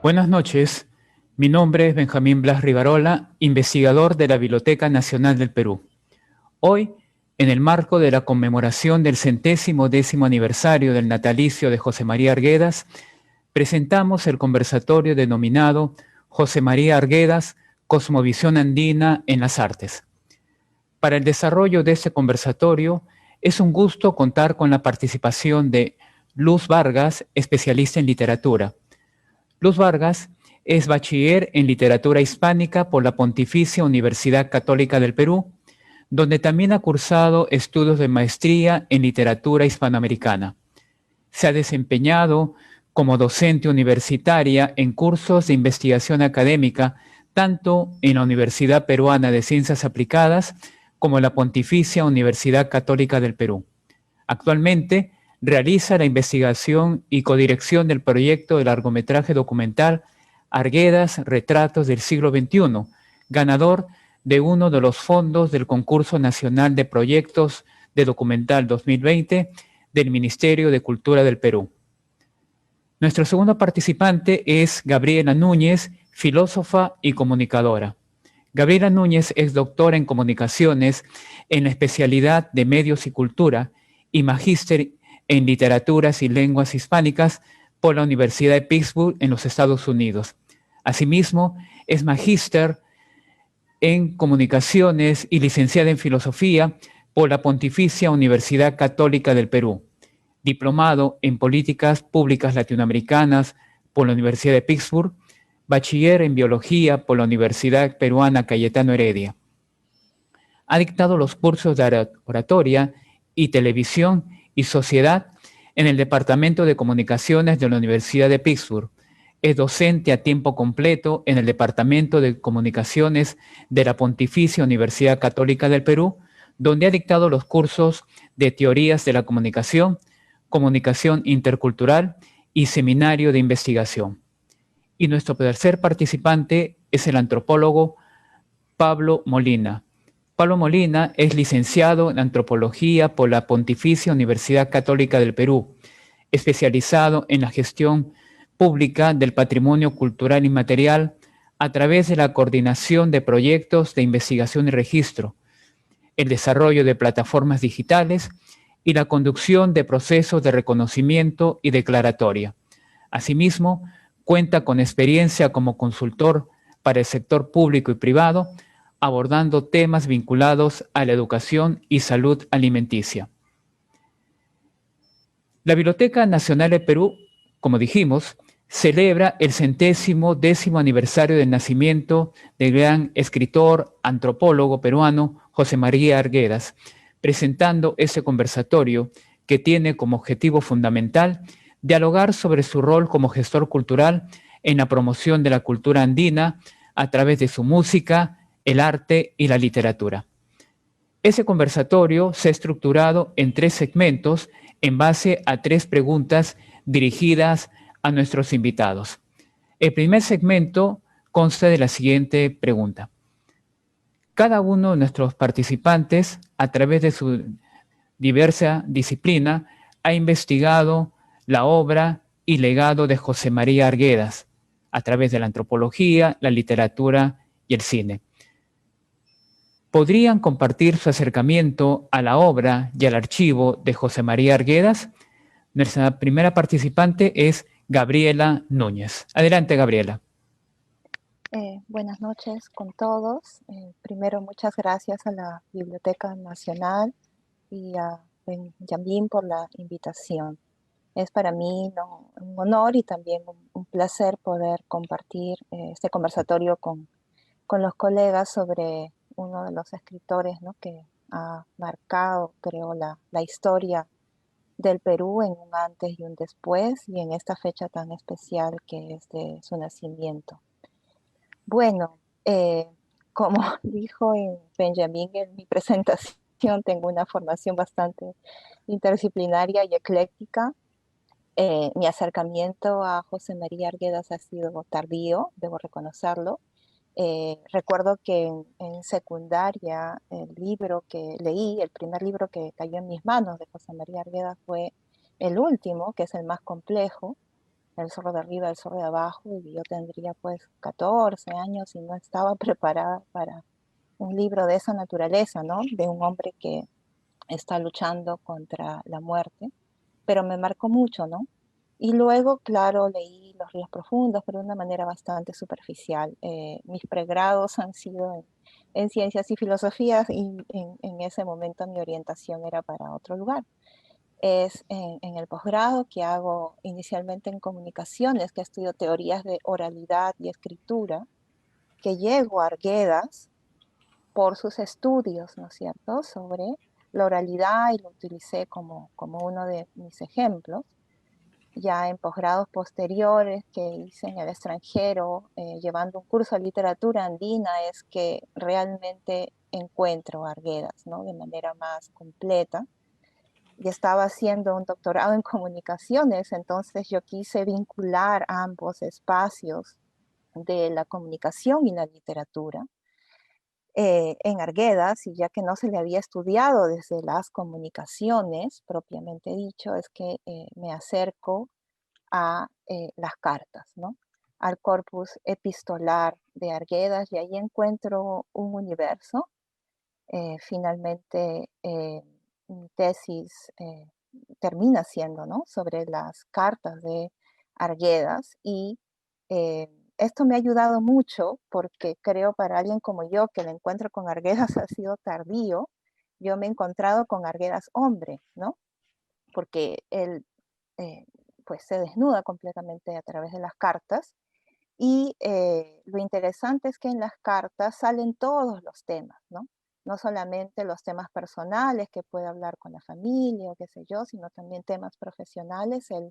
Buenas noches, mi nombre es Benjamín Blas Rivarola, investigador de la Biblioteca Nacional del Perú. Hoy, en el marco de la conmemoración del 110º aniversario del natalicio de José María Arguedas, presentamos el conversatorio denominado José María Arguedas, Cosmovisión Andina en las Artes. Para el desarrollo de este conversatorio, es un gusto contar con la participación de Luz Vargas, especialista en literatura. Luz Vargas es bachiller en literatura hispánica por la Pontificia Universidad Católica del Perú, donde también ha cursado estudios de maestría en literatura hispanoamericana. Se ha desempeñado como docente universitaria en cursos de investigación académica, tanto en la Universidad Peruana de Ciencias Aplicadas como en la Pontificia Universidad Católica del Perú. Actualmente realiza la investigación y codirección del proyecto de largometraje documental Arguedas, Retratos del Siglo XXI, ganador de uno de los fondos del Concurso Nacional de Proyectos de Documental 2020 del Ministerio de Cultura del Perú. Nuestro segundo participante es Gabriela Núñez, filósofa y comunicadora. Gabriela Núñez es doctora en comunicaciones en la especialidad de medios y cultura y magíster en literaturas y lenguas hispánicas por la Universidad de Pittsburgh en los Estados Unidos. Asimismo, es magíster en comunicaciones y licenciada en filosofía por la Pontificia Universidad Católica del Perú, diplomado en políticas públicas latinoamericanas por la Universidad de Pittsburgh, bachiller en biología por la Universidad Peruana Cayetano Heredia. Ha dictado los cursos de oratoria y televisión y sociedad en el Departamento de Comunicaciones de la Universidad de Pittsburgh. Es docente a tiempo completo en el Departamento de Comunicaciones de la Pontificia Universidad Católica del Perú, donde ha dictado los cursos de Teorías de la Comunicación, Comunicación Intercultural y Seminario de Investigación. Y nuestro tercer participante es el antropólogo Pablo Molina. Pablo Molina es licenciado en Antropología por la Pontificia Universidad Católica del Perú, especializado en la gestión pública del patrimonio cultural inmaterial a través de la coordinación de proyectos de investigación y registro, el desarrollo de plataformas digitales y la conducción de procesos de reconocimiento y declaratoria. Asimismo, cuenta con experiencia como consultor para el sector público y privado, abordando temas vinculados a la educación y salud alimenticia. La Biblioteca Nacional de Perú, como dijimos, celebra el 110º aniversario del nacimiento del gran escritor, antropólogo peruano José María Arguedas, presentando ese conversatorio que tiene como objetivo fundamental dialogar sobre su rol como gestor cultural en la promoción de la cultura andina a través de su música, el arte y la literatura. Ese conversatorio se ha estructurado en 3 segmentos en base a 3 preguntas dirigidas a nuestros invitados. El primer segmento consta de la siguiente pregunta. Cada uno de nuestros participantes, a través de su diversa disciplina, ha investigado la obra y legado de José María Arguedas a través de la antropología, la literatura y el cine. ¿Podrían compartir su acercamiento a la obra y al archivo de José María Arguedas? Nuestra primera participante es Gabriela Núñez. Adelante, Gabriela. Buenas noches con todos. Primero, muchas gracias a la Biblioteca Nacional y a Benjamín por la invitación. Es para mí un honor y también un placer poder compartir este conversatorio con los colegas sobre uno de los escritores, ¿no?, que ha marcado, creo, la historia del Perú en un antes y un después, y en esta fecha tan especial que es de su nacimiento. Bueno, como dijo Benjamín en mi presentación, tengo una formación bastante interdisciplinaria y ecléctica. Mi acercamiento a José María Arguedas ha sido tardío, debo reconocerlo. Recuerdo que en secundaria el libro que leí, el primer libro que cayó en mis manos de José María Arguedas fue el último, que es el más complejo, El zorro de arriba, el zorro de abajo, y yo tendría pues 14 años y no estaba preparada para un libro de esa naturaleza, ¿no? De un hombre que está luchando contra la muerte, pero me marcó mucho, ¿no? Y luego, claro, leí Los ríos profundos, pero de una manera bastante superficial. Mis pregrados han sido en ciencias y filosofías y en ese momento mi orientación era para otro lugar. Es en el posgrado que hago inicialmente en comunicaciones, que estudio teorías de oralidad y escritura, que llego a Arguedas por sus estudios, ¿no es cierto?, sobre la oralidad y lo utilicé como uno de mis ejemplos. Ya en posgrados posteriores que hice en el extranjero, llevando un curso de literatura andina, es que realmente encuentro a Arguedas, ¿no?, de manera más completa. Y estaba haciendo un doctorado en comunicaciones, entonces yo quise vincular ambos espacios de la comunicación y la literatura en Arguedas, y ya que no se le había estudiado desde las comunicaciones, propiamente dicho, es que me acerco a las cartas, ¿no? Al corpus epistolar de Arguedas, y ahí encuentro un universo. Finalmente, mi tesis termina siendo, ¿no?, sobre las cartas de Arguedas, y eh, esto me ha ayudado mucho porque creo para alguien como yo, que el encuentro con Arguedas ha sido tardío, yo me he encontrado con Arguedas hombre, ¿no? Porque él eh, pues se desnuda completamente a través de las cartas, y lo interesante es que en las cartas salen todos los temas, ¿no? No solamente los temas personales que puede hablar con la familia o qué sé yo, sino también temas profesionales. Él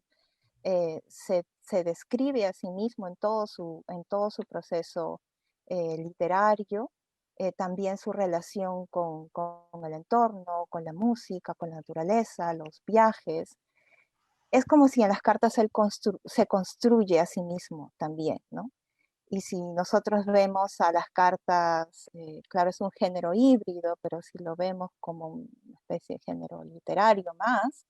se describe a sí mismo en todo su proceso literario, también su relación con el entorno, con la música, con la naturaleza, los viajes. Es como si en las cartas él se construye a sí mismo también, ¿no? Y si nosotros vemos a las cartas, claro, es un género híbrido, pero si lo vemos como una especie de género literario más,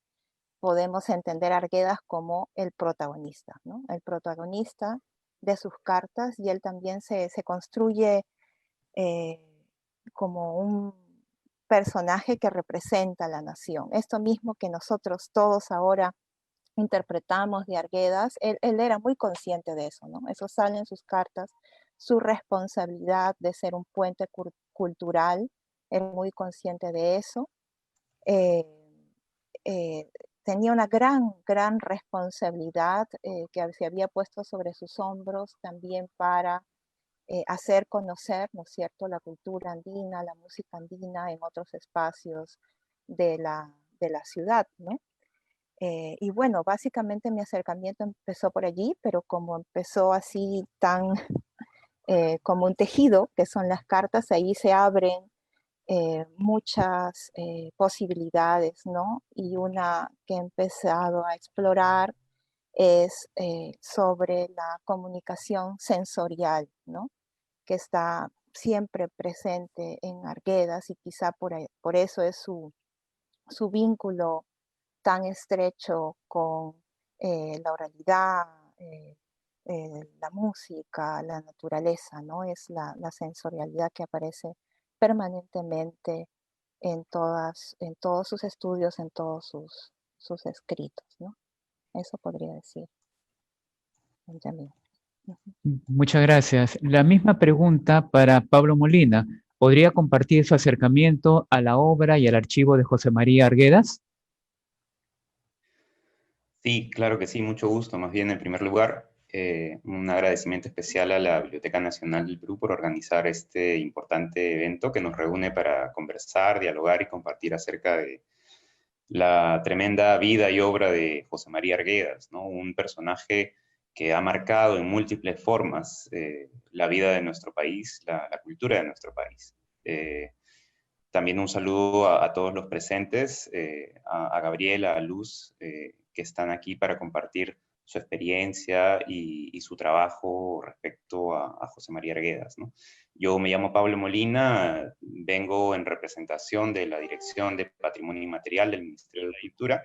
podemos entender a Arguedas como el protagonista, ¿no? El protagonista de sus cartas, y él también se construye eh, como un personaje que representa a la nación. Esto mismo que nosotros todos ahora interpretamos de Arguedas, él era muy consciente de eso, ¿no? Eso sale en sus cartas, su responsabilidad de ser un puente cultural, era muy consciente de eso. Eh, eh, Tenía una gran responsabilidad que se había puesto sobre sus hombros también para hacer conocer, ¿no es cierto?, la cultura andina, la música andina en otros espacios de la ciudad, ¿no? Y bueno, básicamente mi acercamiento empezó por allí, pero como empezó así tan como un tejido, que son las cartas, ahí se abren muchas posibilidades, ¿no? Y una que he empezado a explorar es sobre la comunicación sensorial, ¿no?, que está siempre presente en Arguedas, y quizá por eso es su vínculo tan estrecho con la oralidad, la música, la naturaleza, ¿no? Es la sensorialidad que aparece permanentemente en todos sus estudios, en todos sus escritos, ¿no? Eso podría decir, Benjamín. Ujú. Muchas gracias. La misma pregunta para Pablo Molina. ¿Podría compartir su acercamiento a la obra y al archivo de José María Arguedas? Sí, claro que sí, mucho gusto. Más bien, en primer lugar, un agradecimiento especial a la Biblioteca Nacional del Perú por organizar este importante evento que nos reúne para conversar, dialogar y compartir acerca de la tremenda vida y obra de José María Arguedas, ¿no? Un personaje que ha marcado en múltiples formas la vida de nuestro país, la cultura de nuestro país. También un saludo a todos los presentes, a Gabriela, a Luz, que están aquí para compartir su experiencia y su trabajo respecto a José María Arguedas, ¿no? Yo me llamo Pablo Molina, vengo en representación de la Dirección de Patrimonio Inmaterial del Ministerio de Cultura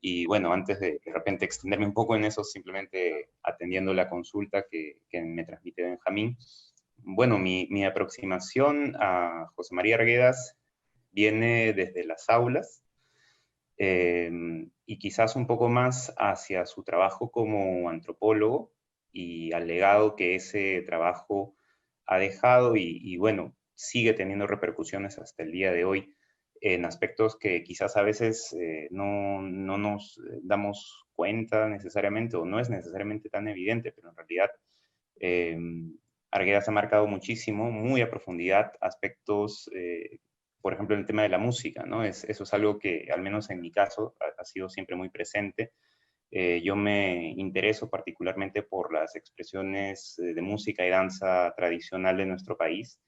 Y bueno, antes de repente extenderme un poco en eso, simplemente atendiendo la consulta que me transmite Benjamín, bueno, mi aproximación a José María Arguedas viene desde las aulas, y quizás un poco más hacia su trabajo como antropólogo y al legado que ese trabajo ha dejado y bueno, sigue teniendo repercusiones hasta el día de hoy en aspectos que quizás a veces no nos damos cuenta necesariamente o no es necesariamente tan evidente, pero en realidad eh, Arguedas ha marcado muchísimo, muy a profundidad, aspectos, por ejemplo, en el tema de la música, ¿no? Eso es algo que, al menos en mi caso, ha sido siempre muy presente. Yo me intereso particularmente por las expresiones de música y danza tradicional de nuestro país,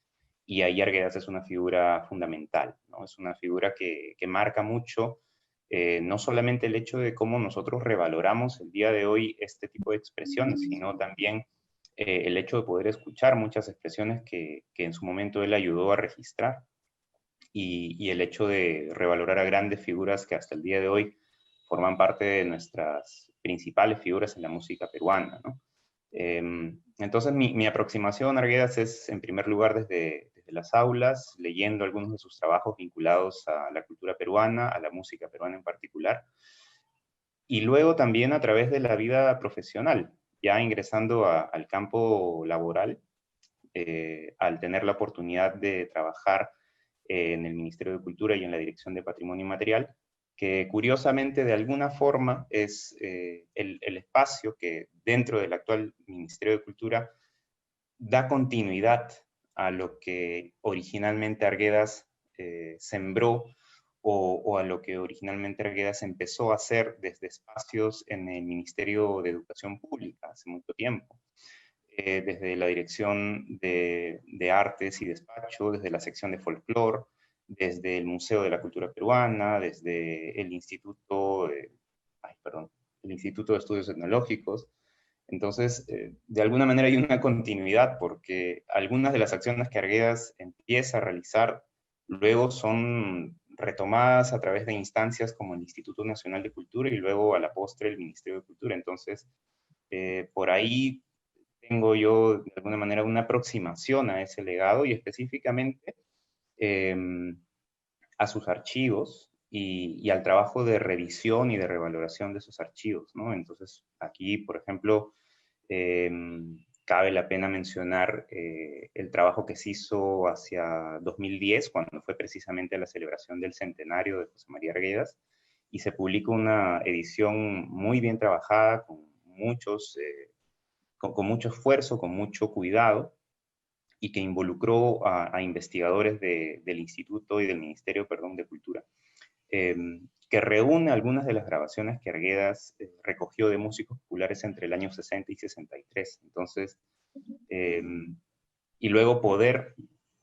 y ahí Arguedas es una figura fundamental, ¿no? Es una figura que marca mucho, no solamente el hecho de cómo nosotros revaloramos el día de hoy este tipo de expresiones, sino también el hecho de poder escuchar muchas expresiones que en su momento él ayudó a registrar, y el hecho de revalorar a grandes figuras que hasta el día de hoy forman parte de nuestras principales figuras en la música peruana, ¿no? Entonces mi aproximación a Arguedas es, en primer lugar, desde las aulas, leyendo algunos de sus trabajos vinculados a la cultura peruana, a la música peruana en particular, y luego también a través de la vida profesional, ya ingresando al campo laboral, al tener la oportunidad de trabajar en el Ministerio de Cultura y en la Dirección de Patrimonio Inmaterial, que curiosamente de alguna forma es el espacio que dentro del actual Ministerio de Cultura da continuidad a lo que originalmente Arguedas sembró, o a lo que originalmente Arguedas empezó a hacer desde espacios en el Ministerio de Educación Pública hace mucho tiempo. Desde la Dirección de Artes y Despacho, desde la sección de Folclore, desde el Museo de la Cultura Peruana, desde el Instituto, el Instituto de Estudios Etnológicos. Entonces, de alguna manera hay una continuidad, porque algunas de las acciones que Arguedas empieza a realizar luego son retomadas a través de instancias como el Instituto Nacional de Cultura y luego a la postre el Ministerio de Cultura. Entonces, por ahí tengo yo de alguna manera una aproximación a ese legado y específicamente eh, a sus archivos y al trabajo de revisión y de revaloración de esos archivos, ¿no? Entonces, aquí, por ejemplo, eh, cabe la pena mencionar el trabajo que se hizo hacia 2010, cuando fue precisamente la celebración del centenario de José María Arguedas, y se publicó una edición muy bien trabajada, con mucho esfuerzo, con mucho cuidado, y que involucró a investigadores del Instituto y del Ministerio, perdón, de Cultura, eh, que reúne algunas de las grabaciones que Arguedas recogió de músicos populares entre el año 60 y 63. Entonces, eh, y luego poder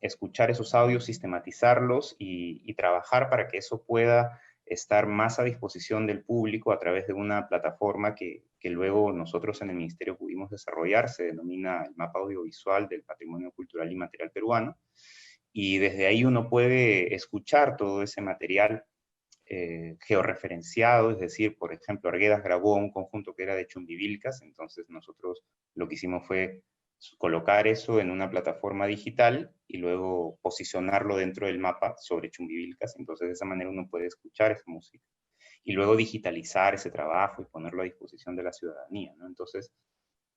escuchar esos audios, sistematizarlos y trabajar para que eso pueda estar más a disposición del público a través de una plataforma que luego nosotros en el Ministerio pudimos desarrollar. Se denomina el Mapa Audiovisual del Patrimonio Cultural y Material Peruano, y desde ahí uno puede escuchar todo ese material georreferenciado, es decir, por ejemplo, Arguedas grabó un conjunto que era de chumbivilcas, entonces nosotros lo que hicimos fue colocar eso en una plataforma digital y luego posicionarlo dentro del mapa sobre chumbivilcas, entonces de esa manera uno puede escuchar esa música y luego digitalizar ese trabajo y ponerlo a disposición de la ciudadanía, ¿no? Entonces,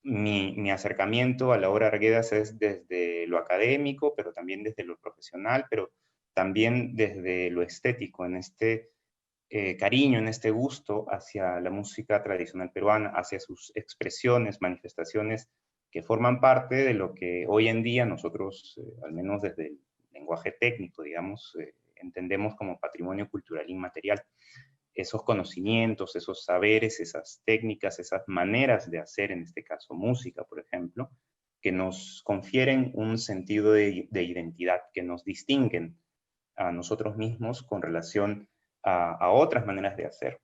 mi acercamiento a la obra Arguedas es desde lo académico, pero también desde lo profesional, pero también desde lo estético, en este cariño, en este gusto hacia la música tradicional peruana, hacia sus expresiones, manifestaciones que forman parte de lo que hoy en día nosotros, al menos desde el lenguaje técnico, digamos, entendemos como patrimonio cultural inmaterial. Esos conocimientos, esos saberes, esas técnicas, esas maneras de hacer, en este caso música, por ejemplo, que nos confieren un sentido de identidad, que nos distinguen a nosotros mismos con relación a otras maneras de hacer.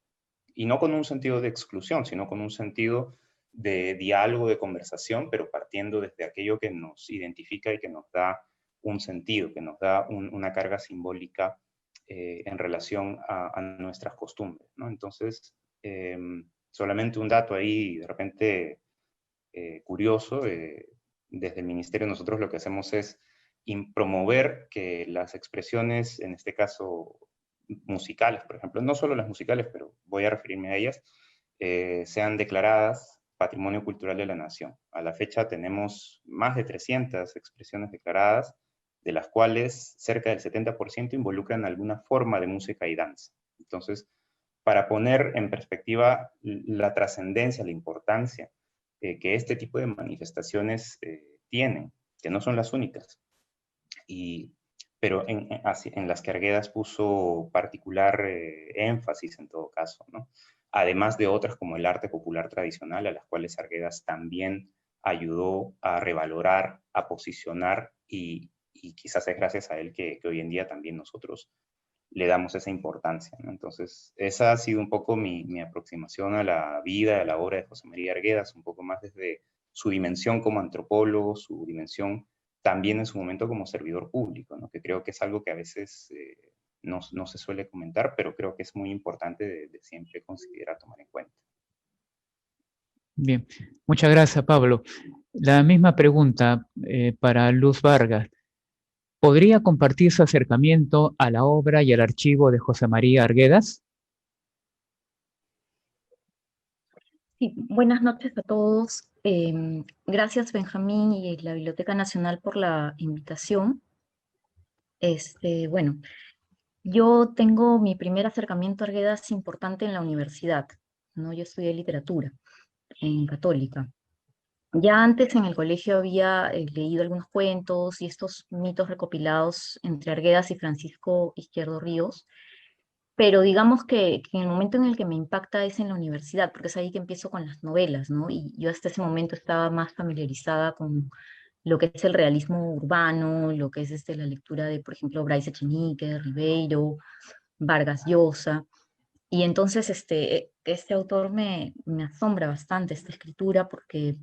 Y no con un sentido de exclusión, sino con un sentido de diálogo, de conversación, pero partiendo desde aquello que nos identifica y que nos da un sentido, que nos da una carga simbólica en relación a nuestras costumbres, ¿no? Entonces, Solamente un dato ahí, de repente, curioso, desde el Ministerio nosotros lo que hacemos es promover que las expresiones, en este caso musicales, por ejemplo, no solo las musicales, pero voy a referirme a ellas, sean declaradas Patrimonio Cultural de la Nación. A la fecha tenemos más de 300 expresiones declaradas, de las cuales cerca del 70% involucran alguna forma de música y danza. Entonces, para poner en perspectiva la trascendencia, la importancia que este tipo de manifestaciones tienen, que no son las únicas, pero en las que Arguedas puso particular énfasis en todo caso, ¿no? Además de otras como el arte popular tradicional, a las cuales Arguedas también ayudó a revalorar, a posicionar, y quizás es gracias a él que hoy en día también nosotros le damos esa importancia, ¿no? Entonces, esa ha sido un poco mi aproximación a la vida, a la obra de José María Arguedas, un poco más desde su dimensión como antropólogo, su dimensión también en su momento como servidor público, ¿no? Que creo que es algo que a veces no se suele comentar, pero creo que es muy importante de siempre considerar, tomar en cuenta. Bien, muchas gracias, Pablo. La misma pregunta para Luz Vargas. ¿Podría compartir su acercamiento a la obra y al archivo de José María Arguedas? Sí, buenas noches a todos. Gracias, Benjamín y la Biblioteca Nacional por la invitación. Bueno, yo tengo mi primer acercamiento a Arguedas importante en la universidad, ¿no? Yo estudié literatura en Católica. Ya antes en el colegio había leído algunos cuentos y estos mitos recopilados entre Arguedas y Francisco Izquierdo Ríos, pero digamos que en el momento en el que me impacta es en la universidad, porque es ahí que empiezo con las novelas, ¿no? Y yo hasta ese momento estaba más familiarizada con lo que es el realismo urbano, lo que es la lectura de, por ejemplo, Bryce Echenique, Ribeiro, Vargas Llosa. Y entonces este autor me asombra bastante, esta escritura, porque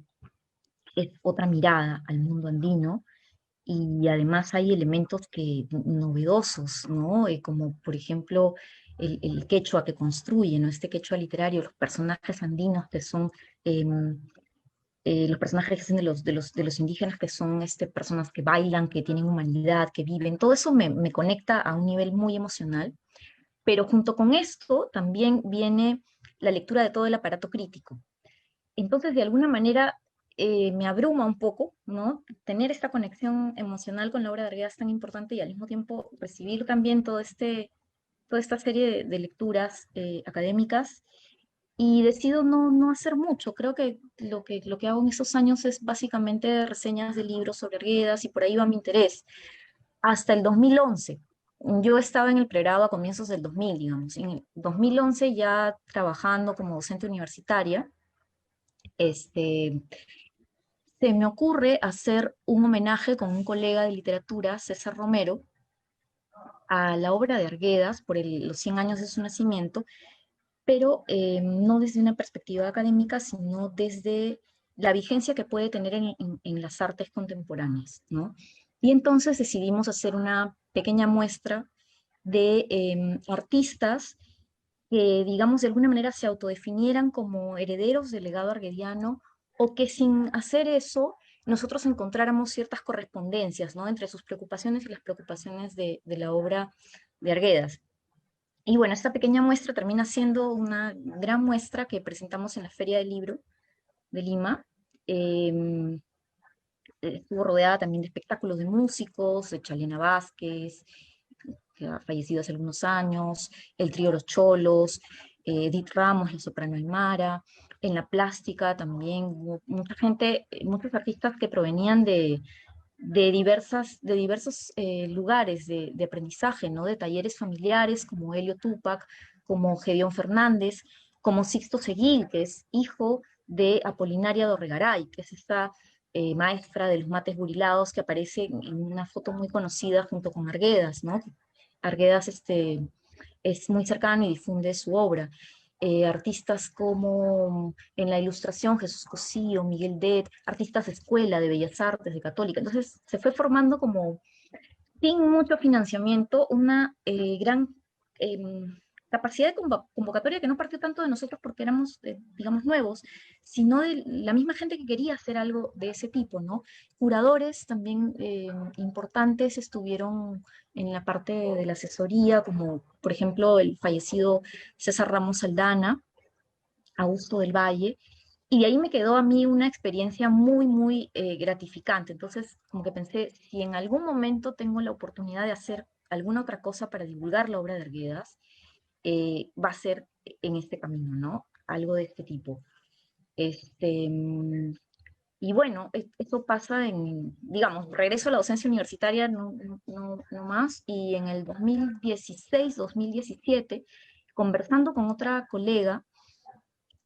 es otra mirada al mundo andino, y además hay elementos novedosos, ¿no? Como por ejemplo el quechua que construye, ¿no? Este quechua literario, los personajes andinos que son, los personajes que son de los indígenas, que son personas que bailan, que tienen humanidad, que viven, todo eso me conecta a un nivel muy emocional, pero junto con esto también viene la lectura de todo el aparato crítico. Entonces, de alguna manera, me abruma un poco, ¿no? Tener esta conexión emocional con la obra de Arguedas tan importante y al mismo tiempo recibir también toda esta serie de lecturas académicas, y decido no hacer mucho. Creo que lo que hago en esos años es básicamente reseñas de libros sobre Arguedas, y por ahí va mi interés. Hasta el 2011. Yo estaba en el pregrado a comienzos del 2000, digamos. En el 2011, ya trabajando como docente universitaria, se me ocurre hacer un homenaje con un colega de literatura, César Romero, a la obra de Arguedas por los 100 años de su nacimiento, pero no desde una perspectiva académica, sino desde la vigencia que puede tener en las artes contemporáneas, ¿no? Y entonces decidimos hacer una pequeña muestra de artistas que, digamos, de alguna manera se autodefinieran como herederos del legado arguediano, o que sin hacer eso nosotros encontráramos ciertas correspondencias, ¿no? Entre sus preocupaciones y las preocupaciones de la obra de Arguedas. Y bueno, esta pequeña muestra termina siendo una gran muestra que presentamos en la Feria del Libro de Lima. Estuvo rodeada también de espectáculos de músicos, de Chalena Vázquez, que ha fallecido hace algunos años, el trío Los Cholos, Edith Ramos, la soprano Aymara. En la plástica también hubo mucha gente, muchos artistas que provenían de diversos lugares de aprendizaje, ¿no? De talleres familiares, como Helio Tupac, como Gedeón Fernández, como Sixto Seguí, que es hijo de Apolinaria Dorregaray, que es esta maestra de los mates burilados que aparece en una foto muy conocida junto con Arguedas, ¿no? Arguedas es muy cercano y difunde su obra. Artistas como en la ilustración Jesús Cosío, Miguel Det, artistas de escuela, de bellas artes, de Católica. Entonces se fue formando, como sin mucho financiamiento, una gran capacidad de convocatoria que no partió tanto de nosotros porque éramos, digamos, nuevos, sino de la misma gente que quería hacer algo de ese tipo, ¿no? Curadores también importantes estuvieron en la parte de la asesoría, como por ejemplo el fallecido César Ramos Aldana, Augusto del Valle, y de ahí me quedó a mí una experiencia muy, muy gratificante. Entonces, como que pensé, si en algún momento tengo la oportunidad de hacer alguna otra cosa para divulgar la obra de Arguedas, va a ser en este camino, ¿no? Algo de este tipo. Y bueno, eso pasa en, digamos, regreso a la docencia universitaria, no más, y en el 2016, 2017, conversando con otra colega,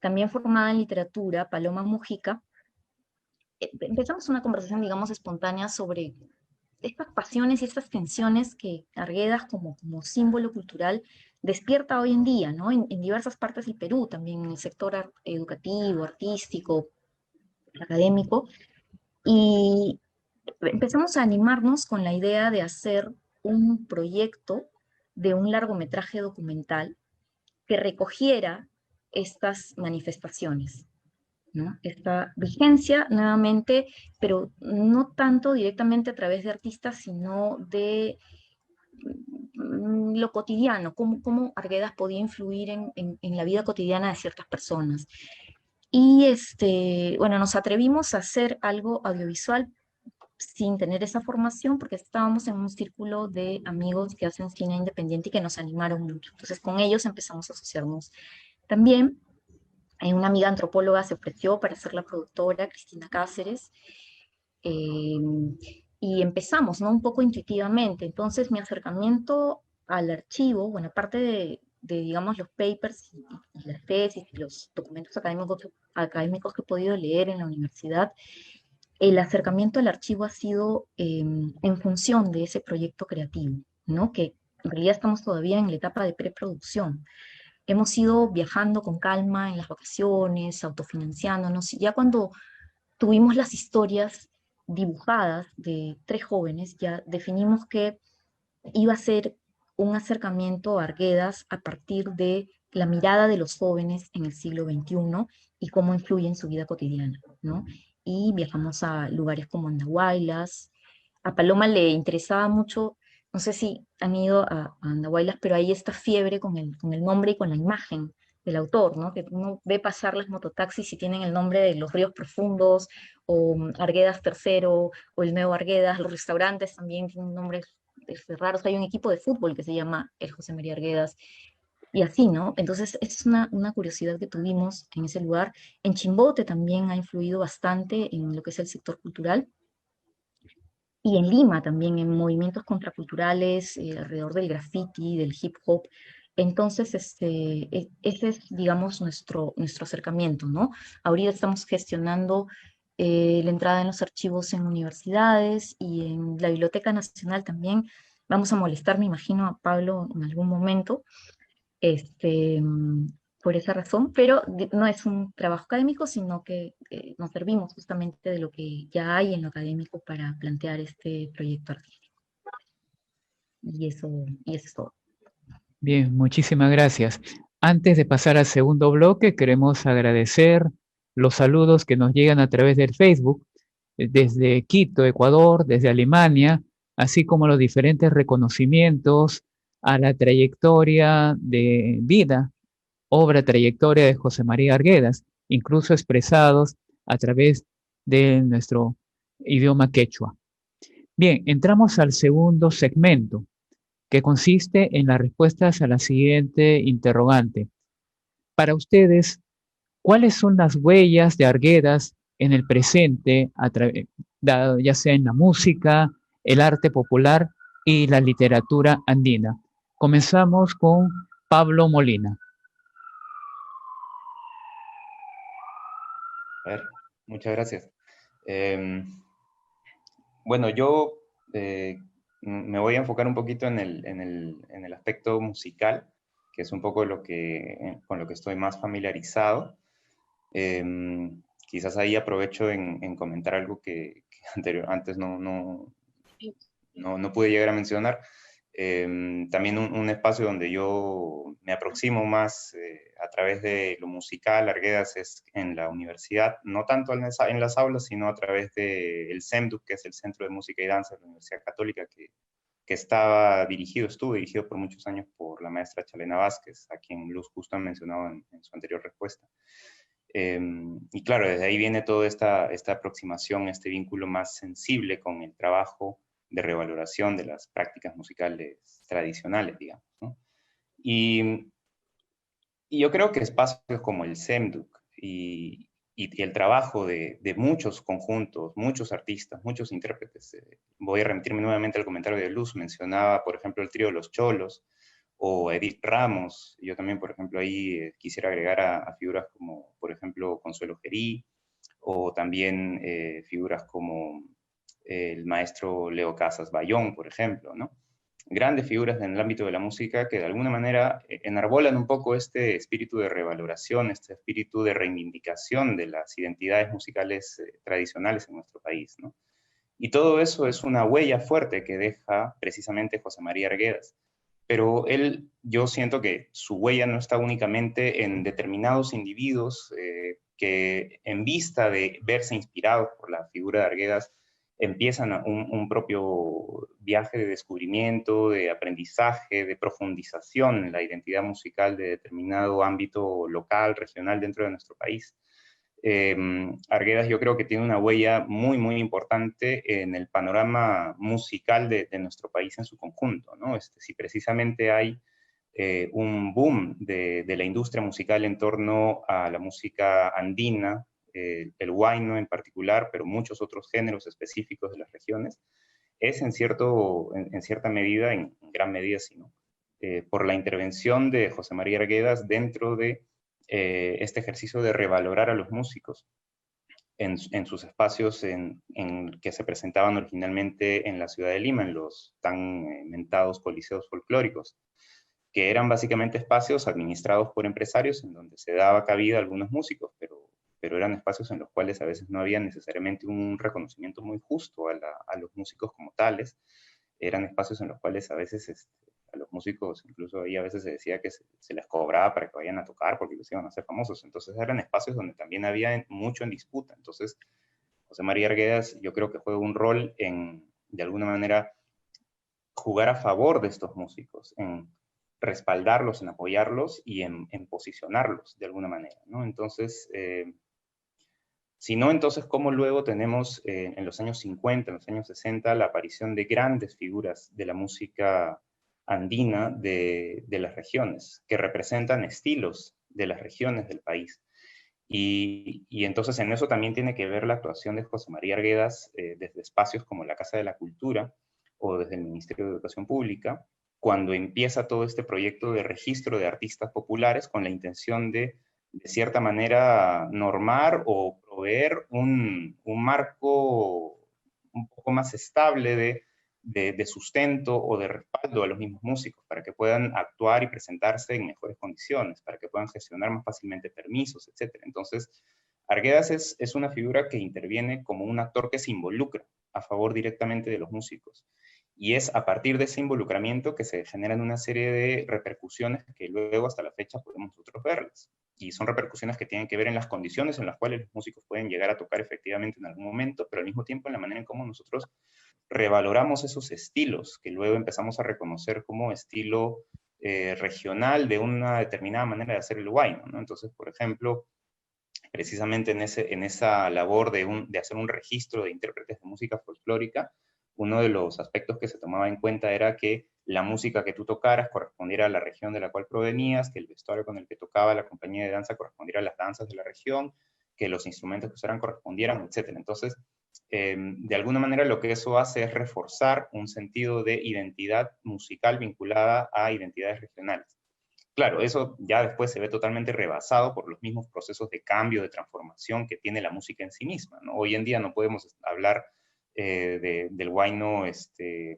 también formada en literatura, Paloma Mujica, empezamos una conversación, digamos, espontánea sobre estas pasiones y estas tensiones que Arguedas como símbolo cultural despierta hoy en día, ¿no? En diversas partes del Perú, también en el sector educativo, artístico, académico, y empezamos a animarnos con la idea de hacer un proyecto de un largometraje documental que recogiera estas manifestaciones, ¿no? Esta vigencia nuevamente, pero no tanto directamente a través de artistas, sino de lo cotidiano, cómo Arguedas podía influir en la vida cotidiana de ciertas personas. Y bueno, nos atrevimos a hacer algo audiovisual sin tener esa formación, porque estábamos en un círculo de amigos que hacen cine independiente y que nos animaron mucho. Entonces con ellos empezamos a asociarnos también. Una amiga antropóloga se ofreció para ser la productora, Cristina Cáceres, eh, y empezamos, ¿no? Un poco intuitivamente. Entonces mi acercamiento al archivo, bueno, aparte digamos, los papers y las tesis y los documentos académicos que he podido leer en la universidad, el acercamiento al archivo ha sido en función de ese proyecto creativo, ¿no? Que en realidad estamos todavía en la etapa de preproducción. Hemos ido viajando con calma en las vacaciones, autofinanciándonos, y ya cuando tuvimos las historias dibujadas de tres jóvenes, ya definimos que iba a ser un acercamiento a Arguedas a partir de la mirada de los jóvenes en el siglo XXI y cómo influye en su vida cotidiana, ¿no? Y viajamos a lugares como Andahuaylas. A Paloma le interesaba mucho, no sé si han ido a Andahuaylas, pero hay esta fiebre con el nombre y con la imagen del autor, ¿no? Que uno ve pasar las mototaxis y tienen el nombre de los ríos profundos, o Arguedas Tercero, o el nuevo Arguedas. Los restaurantes también tienen nombres raros. Hay un equipo de fútbol que se llama el José María Arguedas, y así, ¿no? Entonces, es una curiosidad que tuvimos en ese lugar. En Chimbote también ha influido bastante en lo que es el sector cultural, y en Lima también en movimientos contraculturales alrededor del graffiti, del hip hop. Entonces, ese es, digamos, nuestro acercamiento, ¿no? Ahorita estamos gestionando la entrada en los archivos en universidades y en la Biblioteca Nacional también. Vamos a molestar, me imagino, a Pablo en algún momento, este, mm, por esa razón, pero no es un trabajo académico, sino que nos servimos justamente de lo que ya hay en lo académico para plantear este proyecto artístico. Y eso es todo. Bien, muchísimas gracias. Antes de pasar al segundo bloque, queremos agradecer los saludos que nos llegan a través del Facebook, desde Quito, Ecuador, desde Alemania, así como los diferentes reconocimientos a la trayectoria de vida, obra, trayectoria de José María Arguedas, incluso expresados a través de nuestro idioma quechua. Bien, entramos al segundo segmento, que consiste en las respuestas a la siguiente interrogante. Para ustedes, ¿cuáles son las huellas de Arguedas en el presente, ya sea en la música, el arte popular y la literatura andina? Comenzamos con Pablo Molina. A ver, muchas gracias. Bueno, yo me voy a enfocar un poquito en el aspecto musical, que es un poco con lo que estoy más familiarizado. Quizás ahí aprovecho en comentar algo que antes no pude llegar a mencionar. También un espacio donde yo me aproximo más a través de lo musical, Arguedas, es en la universidad, no tanto en las aulas, sino a través del CEMDUC, que es el Centro de Música y Danza de la Universidad Católica, que estuvo dirigido por muchos años por la maestra Chalena Vázquez, a quien Luz justo ha mencionado en su anterior respuesta. Y claro, desde ahí viene toda esta aproximación, este vínculo más sensible con el trabajo de revaloración de las prácticas musicales tradicionales, digamos, ¿no? Y yo creo que espacios como el CEMDUC y el trabajo de muchos conjuntos, muchos artistas, muchos intérpretes, voy a remitirme nuevamente al comentario de Luz, mencionaba, por ejemplo, el trío Los Cholos, o Edith Ramos. Yo también, por ejemplo, ahí quisiera agregar a figuras como, por ejemplo, Consuelo Gerí, o también figuras como el maestro Leo Casas Bayón, por ejemplo, ¿no? Grandes figuras en el ámbito de la música que de alguna manera enarbolan un poco este espíritu de revaloración, este espíritu de reivindicación de las identidades musicales tradicionales en nuestro país, ¿no? Y todo eso es una huella fuerte que deja precisamente José María Arguedas. Pero él, yo siento que su huella no está únicamente en determinados individuos que en vista de verse inspirados por la figura de Arguedas, empiezan un propio viaje de descubrimiento, de aprendizaje, de profundización en la identidad musical de determinado ámbito local, regional dentro de nuestro país. Arguedas yo creo que tiene una huella muy, muy importante en el panorama musical de nuestro país en su conjunto, ¿no? Si precisamente hay un boom de la industria musical en torno a la música andina, el huayno en particular, pero muchos otros géneros específicos de las regiones, es en cierta medida, en gran medida, sino, por la intervención de José María Arguedas dentro de este ejercicio de revalorar a los músicos en sus espacios que se presentaban originalmente en la ciudad de Lima, en los tan mentados coliseos folclóricos, que eran básicamente espacios administrados por empresarios en donde se daba cabida a algunos músicos, pero eran espacios en los cuales a veces no había necesariamente un reconocimiento muy justo a los músicos como tales. Eran espacios en los cuales a veces a los músicos, incluso ahí a veces se decía que se les cobraba para que vayan a tocar porque los iban a hacer famosos. Entonces eran espacios donde también había mucho en disputa. Entonces José María Arguedas yo creo que juega un rol en, de alguna manera, jugar a favor de estos músicos, en respaldarlos, en apoyarlos y en posicionarlos de alguna manera, ¿no? Entonces, si no, entonces, ¿cómo luego tenemos en los años 50, en los años 60, la aparición de grandes figuras de la música andina de las regiones, que representan estilos de las regiones del país? Y entonces en eso también tiene que ver la actuación de José María Arguedas desde espacios como la Casa de la Cultura o desde el Ministerio de Educación Pública, cuando empieza todo este proyecto de registro de artistas populares con la intención de cierta manera, normar o proveer un marco un poco más estable de sustento o de respaldo a los mismos músicos para que puedan actuar y presentarse en mejores condiciones, para que puedan gestionar más fácilmente permisos, etc. Entonces, Arguedas es una figura que interviene como un actor que se involucra a favor directamente de los músicos. Y es a partir de ese involucramiento que se generan una serie de repercusiones que luego hasta la fecha podemos nosotros verlas. Y son repercusiones que tienen que ver en las condiciones en las cuales los músicos pueden llegar a tocar efectivamente en algún momento, pero al mismo tiempo en la manera en cómo nosotros revaloramos esos estilos que luego empezamos a reconocer como estilo regional de una determinada manera de hacer el huayno, ¿no? Entonces, por ejemplo, precisamente en esa labor de hacer un registro de intérpretes de música folclórica, uno de los aspectos que se tomaba en cuenta era que la música que tú tocaras correspondiera a la región de la cual provenías, que el vestuario con el que tocaba la compañía de danza correspondiera a las danzas de la región, que los instrumentos que usaran correspondieran, etc. Entonces, de alguna manera lo que eso hace es reforzar un sentido de identidad musical vinculada a identidades regionales. Claro, eso ya después se ve totalmente rebasado por los mismos procesos de cambio, de transformación que tiene la música en sí misma, ¿no? Hoy en día no podemos hablar del huayno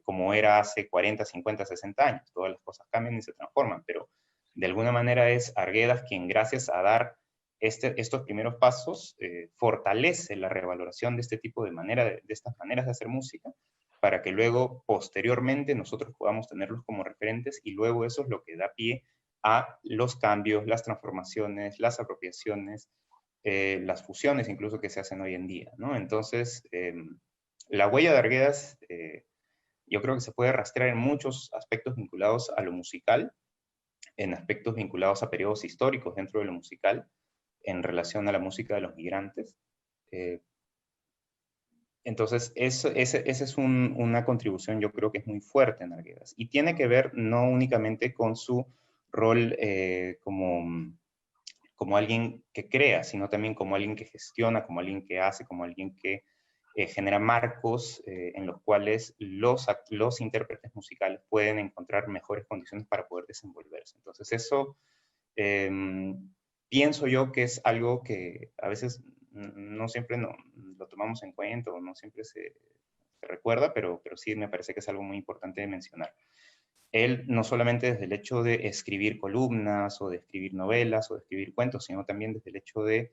como era hace 40, 50, 60 años. Todas las cosas cambian y se transforman, pero de alguna manera es Arguedas quien, gracias a dar estos primeros pasos, fortalece la revaloración de este tipo de estas maneras de hacer música, para que luego, posteriormente, nosotros podamos tenerlos como referentes, y luego eso es lo que da pie a los cambios, las transformaciones, las apropiaciones, las fusiones incluso que se hacen hoy en día, ¿no? Entonces, la huella de Arguedas, yo creo que se puede rastrear en muchos aspectos vinculados a lo musical, en aspectos vinculados a periodos históricos dentro de lo musical, en relación a la música de los migrantes. Entonces, esa es una contribución, yo creo que es muy fuerte en Arguedas, y tiene que ver no únicamente con su rol como alguien que crea, sino también como alguien que gestiona, como alguien que hace, como alguien que genera marcos en los cuales los intérpretes musicales pueden encontrar mejores condiciones para poder desenvolverse. Entonces eso pienso yo que es algo que a veces no siempre lo tomamos en cuenta o no siempre se recuerda, pero sí me parece que es algo muy importante de mencionar. Él no solamente desde el hecho de escribir columnas o de escribir novelas o de escribir cuentos, sino también desde el hecho de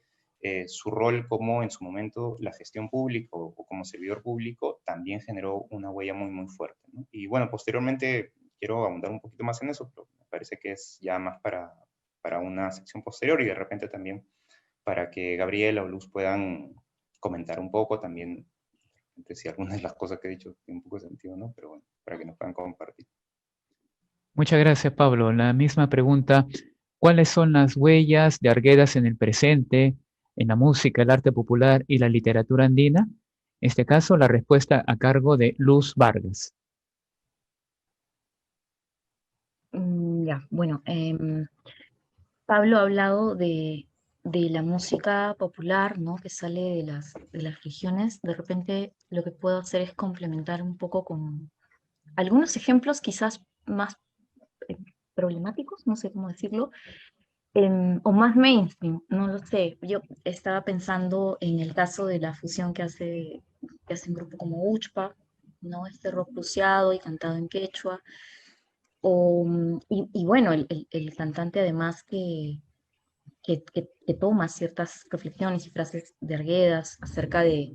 su rol como en su momento la gestión pública o como servidor público también generó una huella muy, muy fuerte, ¿no? Y bueno, posteriormente quiero ahondar un poquito más en eso, pero me parece que es ya más para una sección posterior y de repente también para que Gabriela o Luz puedan comentar un poco también, si algunas de las cosas que he dicho tienen un poco de sentido, ¿no? Pero bueno, para que nos puedan compartir. Muchas gracias, Pablo. La misma pregunta, ¿cuáles son las huellas de Arguedas en el presente, en la música, el arte popular y la literatura andina? En este caso, la respuesta a cargo de Luz Vargas. Ya, bueno, Pablo ha hablado de la música popular, ¿no? Que sale de las regiones. De repente lo que puedo hacer es complementar un poco con algunos ejemplos quizás más eh, problemáticos, no sé cómo decirlo, o más mainstream, no lo sé. Yo estaba pensando en el caso de la fusión que hace un grupo como Uchpa, ¿no? Este rock cruciado y cantado en quechua. Y bueno, el cantante además que toma ciertas reflexiones y frases de Arguedas acerca de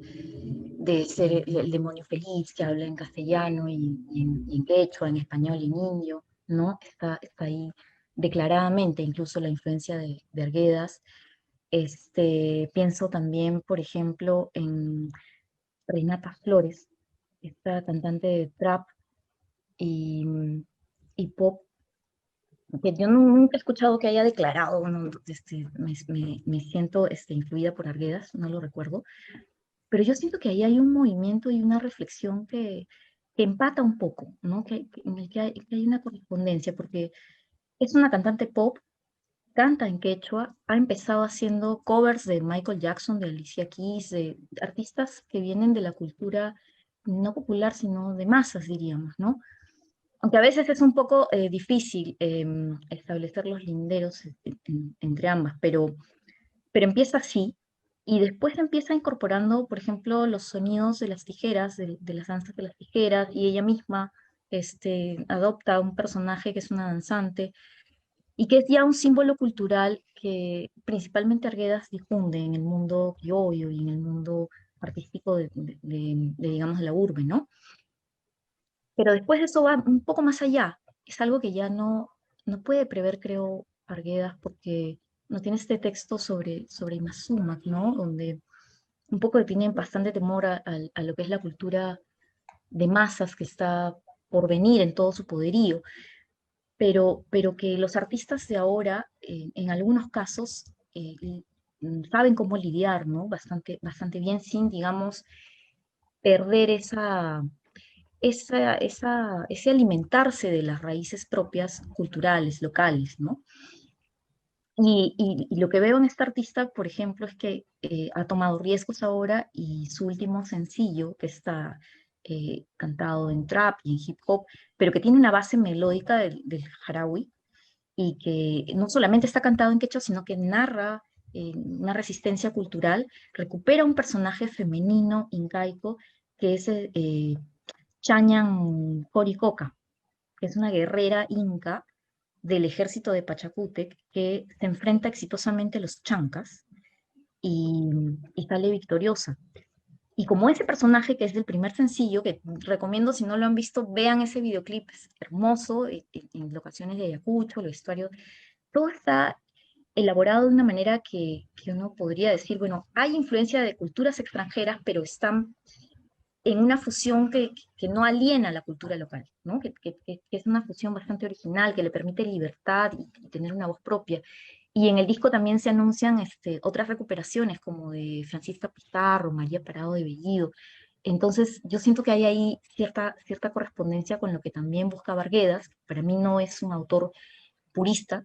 ser el demonio feliz, que habla en castellano y en quechua, en español y en indio, ¿no? Está ahí declaradamente incluso la influencia de Arguedas. Pienso también, por ejemplo, en Renata Flores, esta cantante de trap y, y pop que yo nunca he escuchado que haya declarado, bueno, me siento influida por Arguedas, no lo recuerdo, pero yo siento que ahí hay un movimiento y una reflexión que empata un poco, ¿no? En el que hay una correspondencia, porque es una cantante pop, canta en quechua, ha empezado haciendo covers de Michael Jackson, de Alicia Keys, de artistas que vienen de la cultura no popular, sino de masas, diríamos, ¿no? Aunque a veces es un poco difícil establecer los linderos entre ambas, pero empieza así y después empieza incorporando, por ejemplo, los sonidos de las tijeras, de las danzas de las tijeras, y ella misma adopta un personaje que es una danzante y que es ya un símbolo cultural que principalmente Arguedas difunde en el mundo criollo y en el mundo artístico digamos, de la urbe, ¿no? Pero después de eso va un poco más allá. Es algo que ya no puede prever, creo, Arguedas, porque no tiene este texto sobre Imazumac, ¿no? Donde un poco le tienen bastante temor a lo que es la cultura de masas que está por venir en todo su poderío, pero que los artistas de ahora, en algunos casos, saben cómo lidiar, ¿no? Bastante bien sin, digamos, perder ese alimentarse de las raíces propias culturales, locales, ¿no? Y lo que veo en esta artista, por ejemplo, es que ha tomado riesgos ahora y su último sencillo, que está cantado en trap y en hip hop, pero que tiene una base melódica del Harawi y que no solamente está cantado en quechua, sino que narra una resistencia cultural, recupera un personaje femenino incaico que es Chañan Coricoca, que es una guerrera inca del ejército de Pachacútec que se enfrenta exitosamente a los chancas y sale victoriosa. Y como ese personaje, que es del primer sencillo, que recomiendo, si no lo han visto, vean ese videoclip, es hermoso, en locaciones de Ayacucho, el vestuario, todo está elaborado de una manera que uno podría decir, bueno, hay influencia de culturas extranjeras, pero están en una fusión que no aliena la cultura local, ¿no? Que es una fusión bastante original, que le permite libertad y tener una voz propia. Y en el disco también se anuncian otras recuperaciones, como de Francisca Pizarro, María Parado de Bellido. Entonces, yo siento que hay ahí cierta correspondencia con lo que también busca Arguedas. Para mí no es un autor purista,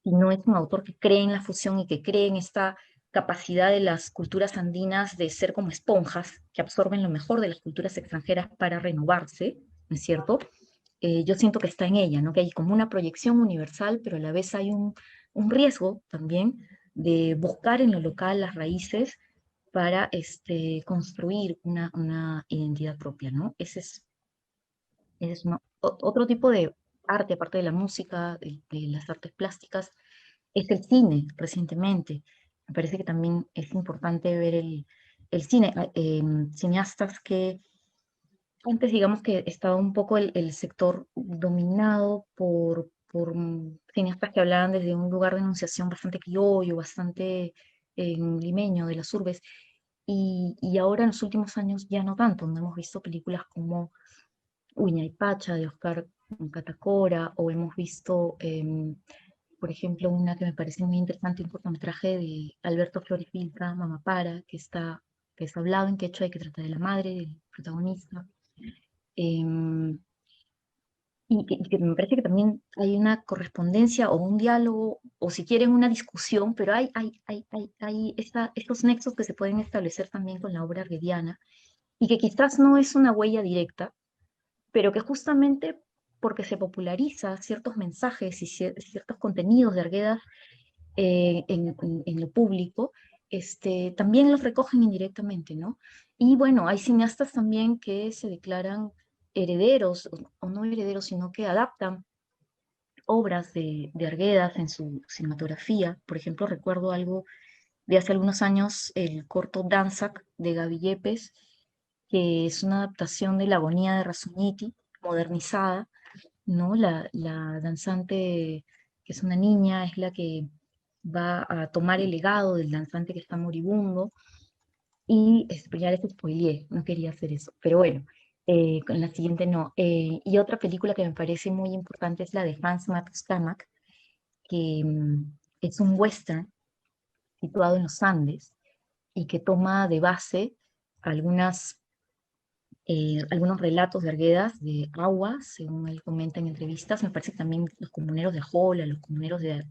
y no es un autor que cree en la fusión y que cree en esta capacidad de las culturas andinas de ser como esponjas que absorben lo mejor de las culturas extranjeras para renovarse, ¿no es cierto? Yo siento que está en ella, ¿no? Que hay como una proyección universal, pero a la vez hay un riesgo también de buscar en lo local las raíces para construir una identidad propia, ¿no? Ese es otro tipo de arte, aparte de la música, de las artes plásticas, es el cine recientemente. Me parece que también es importante ver el cine. Cineastas que antes, digamos que estaba un poco el sector dominado por cineastas que hablaban desde un lugar de enunciación bastante criollo, bastante limeño de las urbes. Y ahora en los últimos años ya no tanto, no hemos visto películas como Uña y Pacha de Oscar Catacora, o hemos visto por ejemplo, una que me parece muy interesante, un cortometraje de Alberto Flores Vilca, Mamá Para, que es hablado en quechua y que trata de la madre del protagonista. Em, y que me parece que también hay una correspondencia o un diálogo, o si quieren una discusión, pero hay estos nexos que se pueden establecer también con la obra arguediana, y que quizás no es una huella directa, pero que justamente porque se populariza ciertos mensajes y ciertos contenidos de Arguedas en lo público, también los recogen indirectamente, ¿no? Y bueno, hay cineastas también que se declaran herederos, o no herederos, sino que adaptan obras de Arguedas en su cinematografía. Por ejemplo, recuerdo algo de hace algunos años, el corto Danzac de Gaby Yepes, que es una adaptación de La agonía de Razzuniti, modernizada, ¿no? La danzante, que es una niña, es la que va a tomar el legado del danzante que está moribundo, y pues ya les spoileé, no quería hacer eso, pero bueno, con la siguiente no. Y otra película que me parece muy importante es la de Hans Max Stamak, que es un western situado en los Andes y que toma de base algunas algunos relatos de Arguedas de Agua, según él comenta en entrevistas. Me parece que también los comuneros de Jola, los comuneros de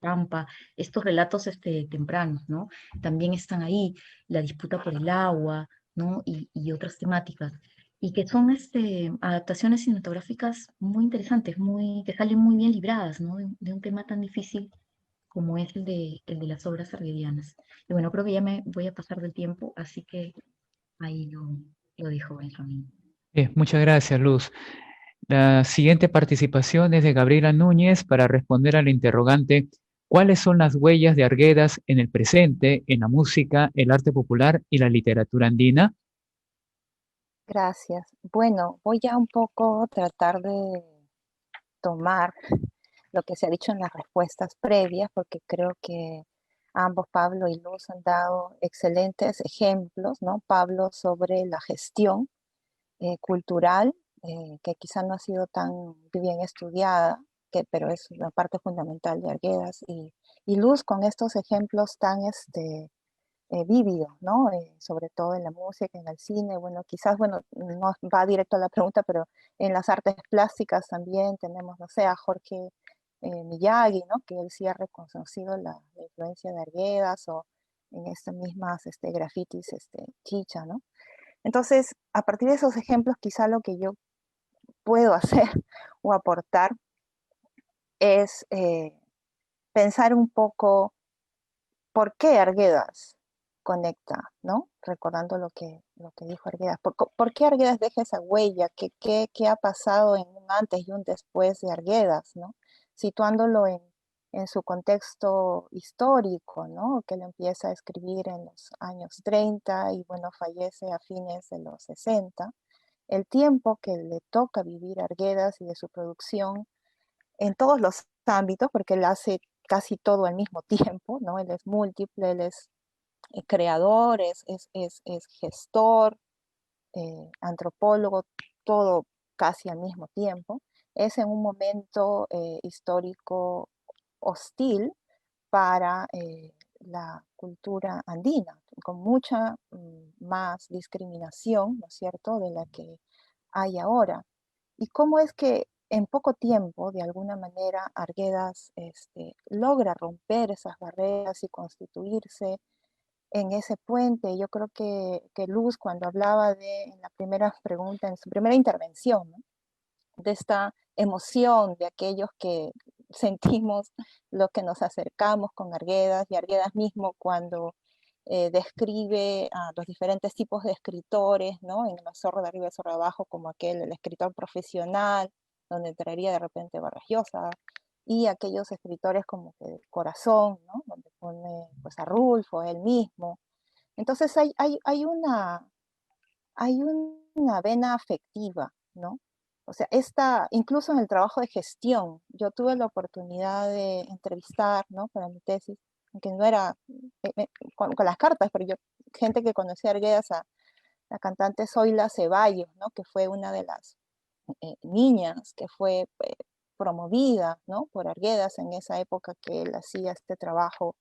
Pampa, estos relatos tempranos, ¿no? También están ahí, la disputa por el agua, ¿no? Y otras temáticas. Y que son adaptaciones cinematográficas muy interesantes, que salen muy bien libradas, ¿no? De un tema tan difícil como es el de las obras arguedianas. Y bueno, creo que ya me voy a pasar del tiempo, así que ahí lo dijo Benjamín. Muchas gracias, Luz. La siguiente participación es de Gabriela Núñez para responder al interrogante: ¿cuáles son las huellas de Arguedas en el presente, en la música, el arte popular y la literatura andina? Gracias. Bueno, voy a un poco tratar de tomar lo que se ha dicho en las respuestas previas, porque creo que ambos, Pablo y Luz, han dado excelentes ejemplos, ¿no? Pablo sobre la gestión cultural, que quizá no ha sido tan bien estudiada, pero es una parte fundamental de Arguedas, y Luz con estos ejemplos tan vívidos, ¿no? Sobre todo en la música, en el cine, bueno, quizás, bueno, no va directo a la pregunta, pero en las artes plásticas también tenemos, no sé, a Jorge Miyagi, ¿no? Que él sí ha reconocido la influencia de Arguedas, o en estas mismas grafitis chicha, ¿no? Entonces, a partir de esos ejemplos, quizá lo que yo puedo hacer o aportar es pensar un poco por qué Arguedas conecta, ¿no? Recordando lo que dijo Arguedas. ¿Por qué Arguedas deja esa huella? ¿Qué ha pasado en un antes y un después de Arguedas, ¿no? Situándolo en su contexto histórico, ¿no? Que él empieza a escribir en los años 30 y bueno, fallece a fines de los 60. El tiempo que le toca vivir a Arguedas y de su producción en todos los ámbitos, porque él hace casi todo al mismo tiempo, ¿no? Él es múltiple, él es creador, es gestor, antropólogo, todo casi al mismo tiempo. Es en un momento histórico hostil para la cultura andina, con mucha más discriminación, ¿no es cierto?, de la que hay ahora. ¿Y cómo es que en poco tiempo, de alguna manera, Arguedas logra romper esas barreras y constituirse en ese puente? Yo creo que Luz, cuando hablaba en la primera pregunta, en su primera intervención, ¿no?, de esta emoción de aquellos que sentimos lo que nos acercamos con Arguedas, y Arguedas mismo cuando describe a los diferentes tipos de escritores, ¿no? En Los Zorro de arriba y Zorro de abajo, como aquel, el escritor profesional, donde entraría de repente Vargas Llosa, y aquellos escritores como que del corazón, ¿no? Donde pone pues a Rulfo, él mismo. Entonces hay una vena afectiva, ¿no? O sea, incluso en el trabajo de gestión, yo tuve la oportunidad de entrevistar, ¿no?, para mi tesis, aunque no era con las cartas, pero gente que conocía a Arguedas, a la cantante Zoila Ceballos, ¿no?, que fue una de las niñas que fue promovida, ¿no?, por Arguedas en esa época que él hacía este trabajo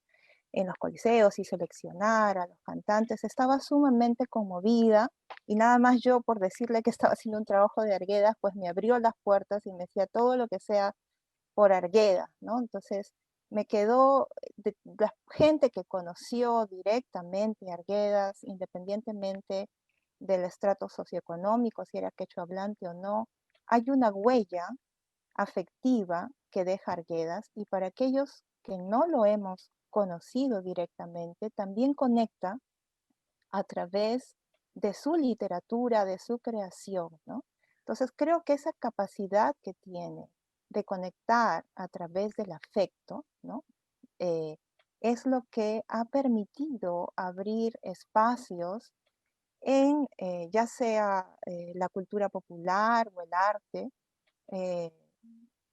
en los coliseos y seleccionar a los cantantes. Estaba sumamente conmovida, y nada más yo por decirle que estaba haciendo un trabajo de Arguedas, pues me abrió las puertas y me decía todo lo que sea por Arguedas, ¿no? Entonces me quedó de la gente que conoció directamente a Arguedas, independientemente del estrato socioeconómico, si era quechua hablante o no, hay una huella afectiva que deja Arguedas, y para aquellos que no lo hemos conocido directamente, también conecta a través de su literatura, de su creación, ¿no? Entonces creo que esa capacidad que tiene de conectar a través del afecto, ¿no?, es lo que ha permitido abrir espacios en ya sea la cultura popular o el arte, eh,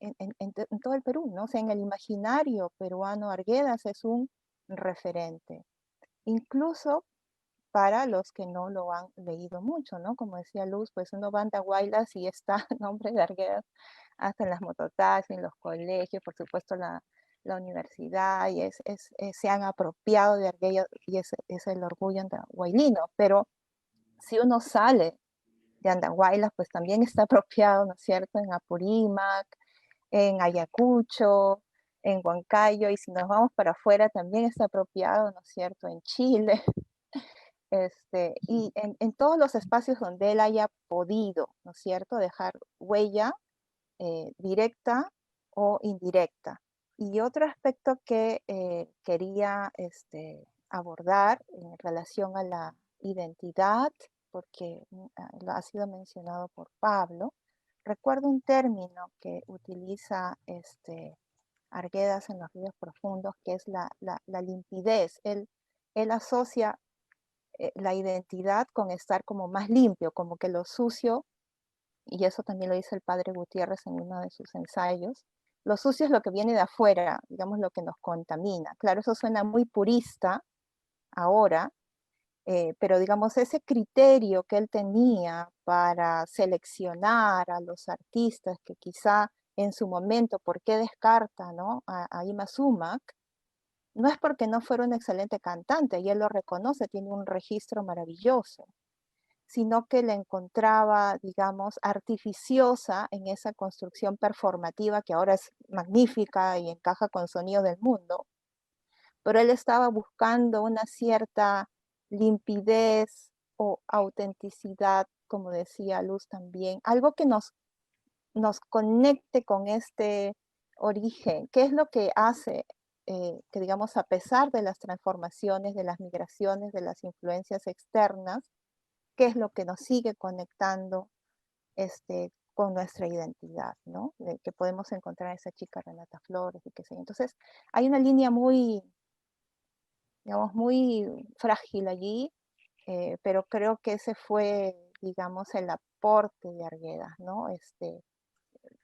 en todo el Perú, ¿no? O sea, en el imaginario peruano, Arguedas es un referente, incluso para los que no lo han leído mucho, ¿no? Como decía Luz, pues uno va a Andahuaylas y está el nombre de Arguedas hasta en las mototaxis, en los colegios, por supuesto la universidad, y se han apropiado de Arguedas, y es el orgullo andahuaylino. Pero si uno sale de Andahuaylas, pues también está apropiado, ¿no es cierto?, en Apurímac, en Ayacucho, en Huancayo, y si nos vamos para afuera también está apropiado, ¿no es cierto?, en Chile, y en todos los espacios donde él haya podido, ¿no es cierto?, dejar huella directa o indirecta. Y otro aspecto que quería abordar en relación a la identidad, porque lo ha sido mencionado por Pablo, recuerdo un término que utiliza Arguedas en Los ríos profundos, que es la limpidez. Él asocia la identidad con estar como más limpio, como que lo sucio, y eso también lo dice el padre Gutiérrez en uno de sus ensayos, lo sucio es lo que viene de afuera, digamos, lo que nos contamina. Claro, eso suena muy purista ahora, pero digamos, ese criterio que él tenía para seleccionar a los artistas que quizá en su momento, ¿por qué descarta, no?, a Ima Sumac? No es porque no fuera un excelente cantante, y él lo reconoce, tiene un registro maravilloso, sino que la encontraba, digamos, artificiosa en esa construcción performativa que ahora es magnífica y encaja con sonidos del mundo, pero él estaba buscando una cierta limpidez o autenticidad, como decía Luz también, algo que nos conecte con este origen. ¿Qué es lo que hace que, digamos, a pesar de las transformaciones, de las migraciones, de las influencias externas, qué es lo que nos sigue conectando con nuestra identidad, ¿no? De que podemos encontrar a esa chica Renata Flores y qué sé yo. Entonces, hay una línea muy, digamos, muy frágil allí, pero creo que ese fue, digamos, el aporte de Arguedas, ¿no?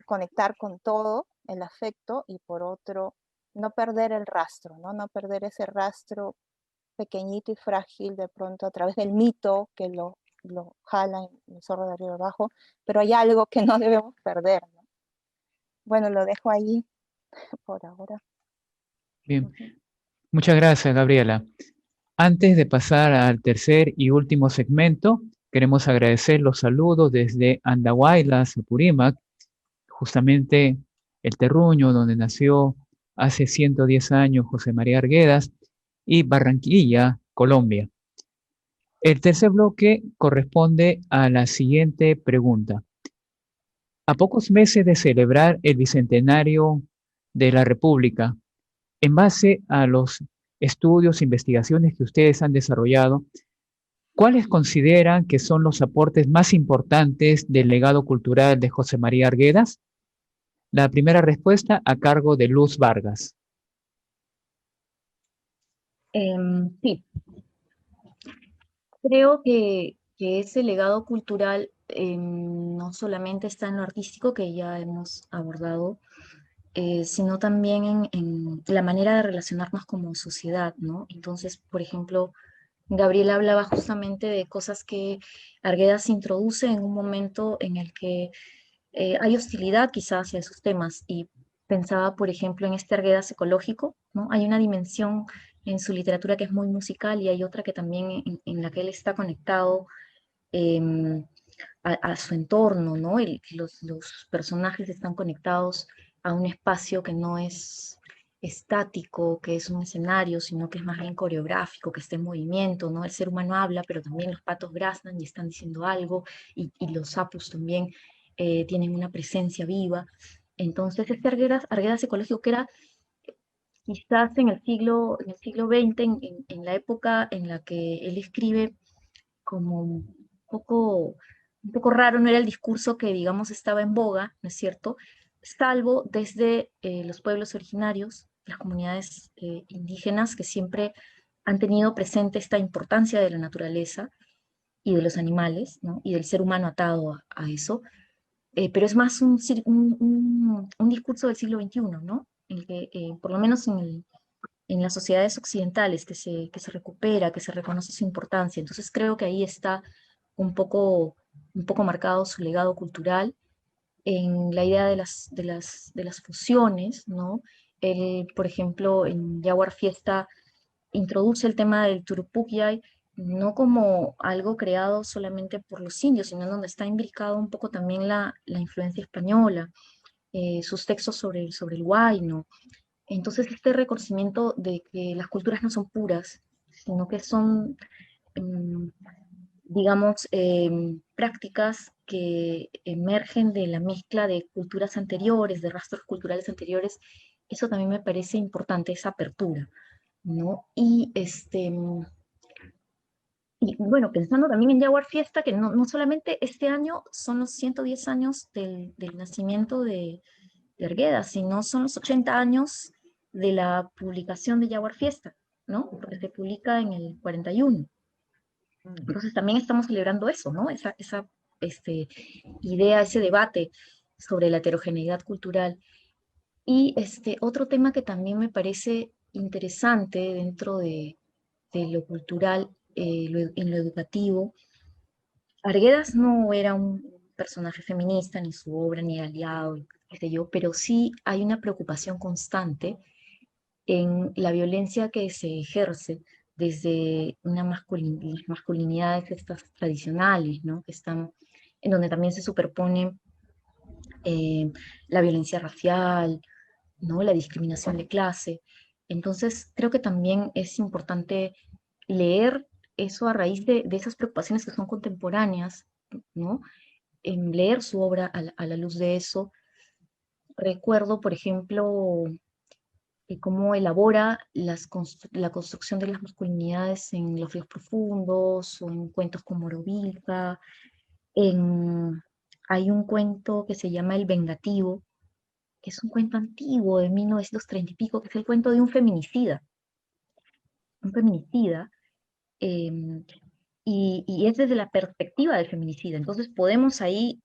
Conectar con todo, el afecto, y por otro, no perder el rastro, ¿no? No perder ese rastro pequeñito y frágil de pronto a través del mito que lo jala en el zorro de arriba abajo, pero hay algo que no debemos perder, ¿no? Bueno, lo dejo ahí por ahora. Bien, Ujú. muchas gracias, Gabriela. Antes de pasar al tercer y último segmento, queremos agradecer los saludos desde Andahuaylas, Apurímac, justamente el terruño donde nació hace 110 años José María Arguedas, y Barranquilla, Colombia. El tercer bloque corresponde a la siguiente pregunta. A pocos meses de celebrar el Bicentenario de la República, en base a los estudios e investigaciones que ustedes han desarrollado, ¿cuáles consideran que son los aportes más importantes del legado cultural de José María Arguedas? La primera respuesta a cargo de Luz Vargas. Sí, creo que ese legado cultural no solamente está en lo artístico, que ya hemos abordado, sino también en la manera de relacionarnos como sociedad, ¿no? Entonces, por ejemplo, Gabriel hablaba justamente de cosas que Arguedas introduce en un momento en el que hay hostilidad quizás hacia esos temas, y pensaba, por ejemplo, en este Arguedas ecológico, ¿no? Hay una dimensión en su literatura que es muy musical, y hay otra que también en la que él está conectado em, a su entorno, ¿no? Los personajes están conectados a un espacio que no es estático, que es un escenario, sino que es más bien coreográfico, que está en movimiento, ¿no? El ser humano habla, pero también los patos graznan y están diciendo algo, y los sapos también tienen una presencia viva. Entonces, este Arguedas ecológico, que era quizás en el siglo XX, en la época en la que él escribe, como un poco raro, no era el discurso que, digamos, estaba en boga, ¿no es cierto? Salvo desde los pueblos originarios, las comunidades indígenas, que siempre han tenido presente esta importancia de la naturaleza y de los animales, ¿no? Y del ser humano atado a eso. Pero es más un discurso del siglo XXI, ¿no? En el que, por lo menos en las sociedades occidentales, que se recupera, que se reconoce su importancia. Entonces creo que ahí está un un poco marcado su legado cultural en la idea de de las fusiones, ¿no? Él, por ejemplo, en Yaguar Fiesta introduce el tema del Turupukyay, no como algo creado solamente por los indios, sino donde está imbricado un poco también la influencia española, sus textos sobre el huayno. Entonces, este reconocimiento de que las culturas no son puras, sino que son, em, digamos, prácticas que emergen de la mezcla de culturas anteriores, de rastros culturales anteriores, eso también me parece importante, esa apertura, ¿no? Y bueno, pensando también en Jaguar Fiesta, que no solamente este año son los 110 años del nacimiento de Arguedas, sino son los 80 años de la publicación de Jaguar Fiesta, ¿no? Porque se publica en el 41. Entonces también estamos celebrando eso, ¿no? Esa idea, ese debate sobre la heterogeneidad cultural. Y otro tema que también me parece interesante dentro de lo cultural, en lo educativo, Arguedas no era un personaje feminista, ni su obra, ni aliado, qué sé yo, pero sí hay una preocupación constante en la violencia que se ejerce desde las masculinidades estas tradicionales, ¿no? Que están, en donde también se superpone eh, la violencia racial, ¿no? La discriminación de clase. Entonces, creo que también es importante leer eso a raíz de esas preocupaciones que son contemporáneas, ¿no? En leer su obra a la luz de eso. Recuerdo, por ejemplo, cómo elabora la construcción de las masculinidades en Los ríos profundos, o en cuentos como Orobilca, en hay un cuento que se llama El Vengativo, que es un cuento antiguo de 1930 y pico, que es el cuento de un feminicida, em, y es desde la perspectiva del feminicida. Entonces podemos ahí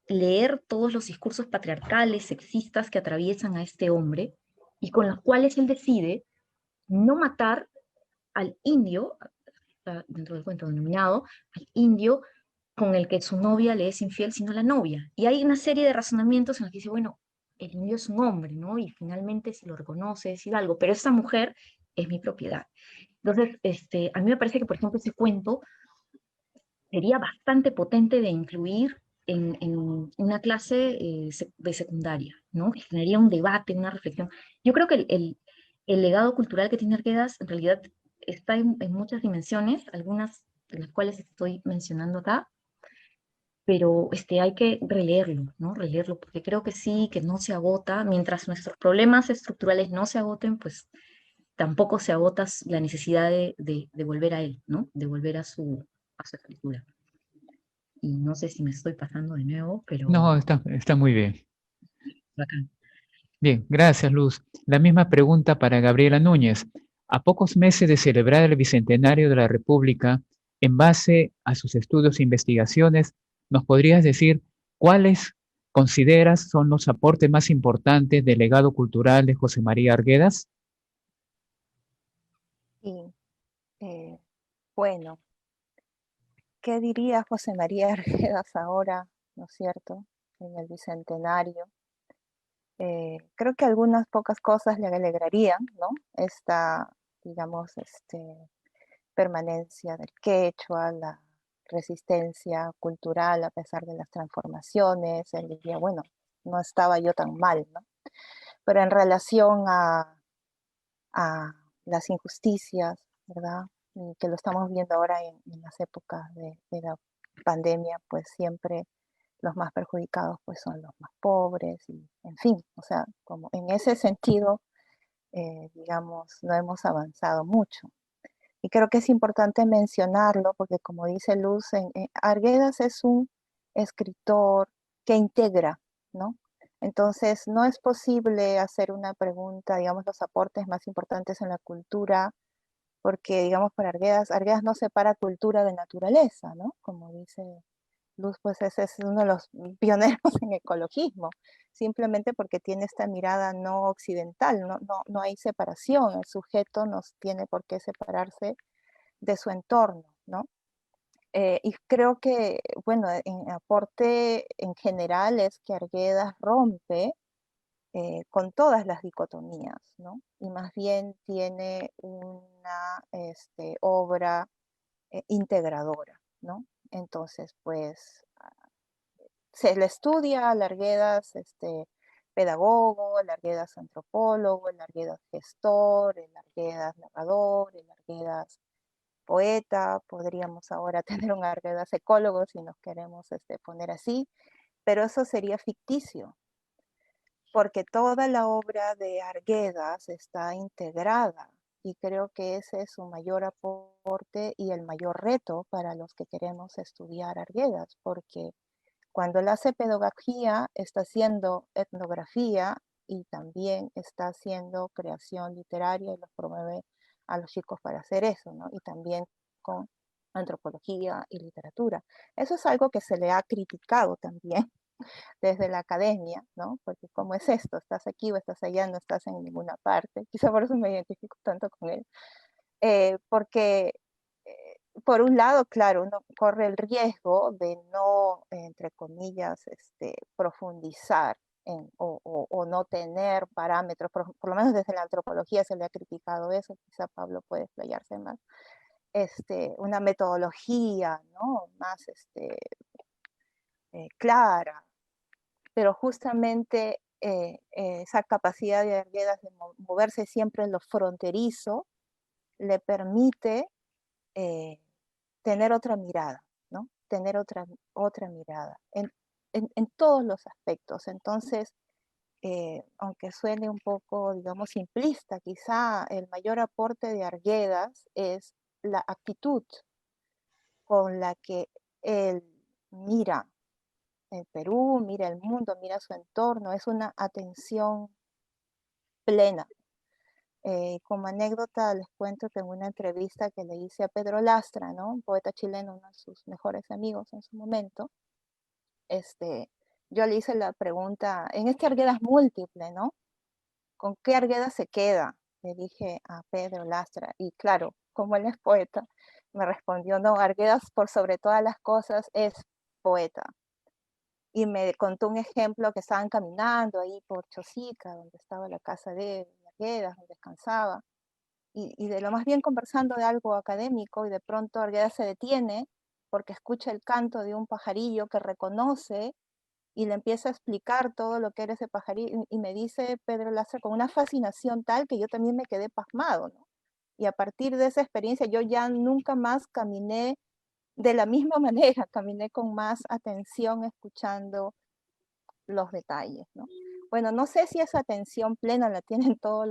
leer todos los discursos patriarcales, sexistas que atraviesan a este hombre y con los cuales él decide no matar al indio, dentro del cuento denominado, al indio con el que su novia le es infiel, sino la novia. Y hay una serie de razonamientos en los que dice, bueno, el indio es un hombre, ¿no? Y finalmente si lo reconoce, decir algo, pero esta mujer es mi propiedad. Entonces, a mí me parece que, por ejemplo, ese cuento sería bastante potente de incluir en una clase de secundaria, ¿no? Que generaría un debate, una reflexión. Yo creo que el legado cultural que tiene Arguedas en realidad está en muchas dimensiones, algunas de las cuales estoy mencionando acá, pero hay que releerlo, ¿no? Releerlo, porque creo que sí, que no se agota, mientras nuestros problemas estructurales no se agoten, pues tampoco se agota la necesidad de volver a él, ¿no? De volver a su escritura. Y no sé si me estoy pasando de nuevo, pero No, está muy bien. bacán. Bien, gracias, Luz. La misma pregunta para Gabriela Núñez. A pocos meses de celebrar el Bicentenario de la República, en base a sus estudios e investigaciones, ¿nos podrías decir cuáles consideras son los aportes más importantes del legado cultural de José María Arguedas? Y bueno, ¿qué diría José María Arguedas ahora, no es cierto, en el Bicentenario? Creo que algunas pocas cosas le alegrarían, ¿no? Esta, digamos, permanencia del quechua, la resistencia cultural a pesar de las transformaciones. Él diría, bueno, no estaba yo tan mal, ¿no? Pero en relación a las injusticias, ¿verdad? Y que lo estamos viendo ahora en las épocas de la pandemia, pues siempre los más perjudicados pues son los más pobres y en fin, o sea, como en ese sentido, digamos, no hemos avanzado mucho. Y creo que es importante mencionarlo porque como dice Luz, Arguedas es un escritor que integra, ¿no? Entonces, no es posible hacer una pregunta, digamos, los aportes más importantes en la cultura, porque, digamos, para Arguedas no separa cultura de naturaleza, ¿no? Como dice Luz, pues ese es uno de los pioneros en ecologismo, simplemente porque tiene esta mirada no occidental, no hay separación, el sujeto no tiene por qué separarse de su entorno, ¿no? Y creo que, bueno, en aporte en general es que Arguedas rompe con todas las dicotomías, ¿no? Y más bien tiene una obra integradora, ¿no? Entonces, pues se le estudia al Arguedas pedagogo, el Arguedas antropólogo, el Arguedas gestor, el Arguedas narrador, el Arguedas poeta, podríamos ahora tener un Arguedas ecólogo si nos queremos poner así, pero eso sería ficticio, porque toda la obra de Arguedas está integrada y creo que ese es su mayor aporte y el mayor reto para los que queremos estudiar Arguedas, porque cuando él hace pedagogía está haciendo etnografía y también está haciendo creación literaria y los promueve a los chicos para hacer eso, ¿no? Y también con antropología y literatura. Eso es algo que se le ha criticado también desde la academia, ¿no? Porque ¿cómo es esto? ¿Estás aquí o estás allá? No estás en ninguna parte. Quizá por eso me identifico tanto con él. Porque, por un lado, claro, uno corre el riesgo de no, entre comillas, profundizar o no tener parámetros, por lo menos desde la antropología se le ha criticado eso, quizá Pablo puede explayarse más, una metodología, ¿no? Más clara, pero justamente esa capacidad de Arguedas de moverse siempre en lo fronterizo le permite tener otra mirada, ¿no? Tener otra mirada en todos los aspectos. Entonces, aunque suene un poco, digamos, simplista, quizá el mayor aporte de Arguedas es la actitud con la que él mira el Perú, mira el mundo, mira su entorno, es una atención plena. Como anécdota les cuento que en una entrevista que le hice a Pedro Lastra, ¿no? Un poeta chileno, uno de sus mejores amigos en su momento, yo le hice la pregunta, en este Arguedas múltiple, ¿no? ¿Con qué Arguedas se queda? Le dije a Pedro Lastra, y claro, como él es poeta, me respondió, no, Arguedas por sobre todas las cosas es poeta. Y me contó un ejemplo que estaban caminando ahí por Chosica, donde estaba la casa de Arguedas, donde descansaba, y de lo más bien conversando de algo académico, y de pronto Arguedas se detiene porque escucha el canto de un pajarillo que reconoce y le empieza a explicar todo lo que era ese pajarillo, y me dice Pedro Lastra con una fascinación tal que yo también me quedé pasmado, ¿no? Y a partir de esa experiencia yo ya nunca más caminé de la misma manera, caminé con más atención escuchando los detalles, ¿no? Bueno, no sé si esa atención plena la tienen todos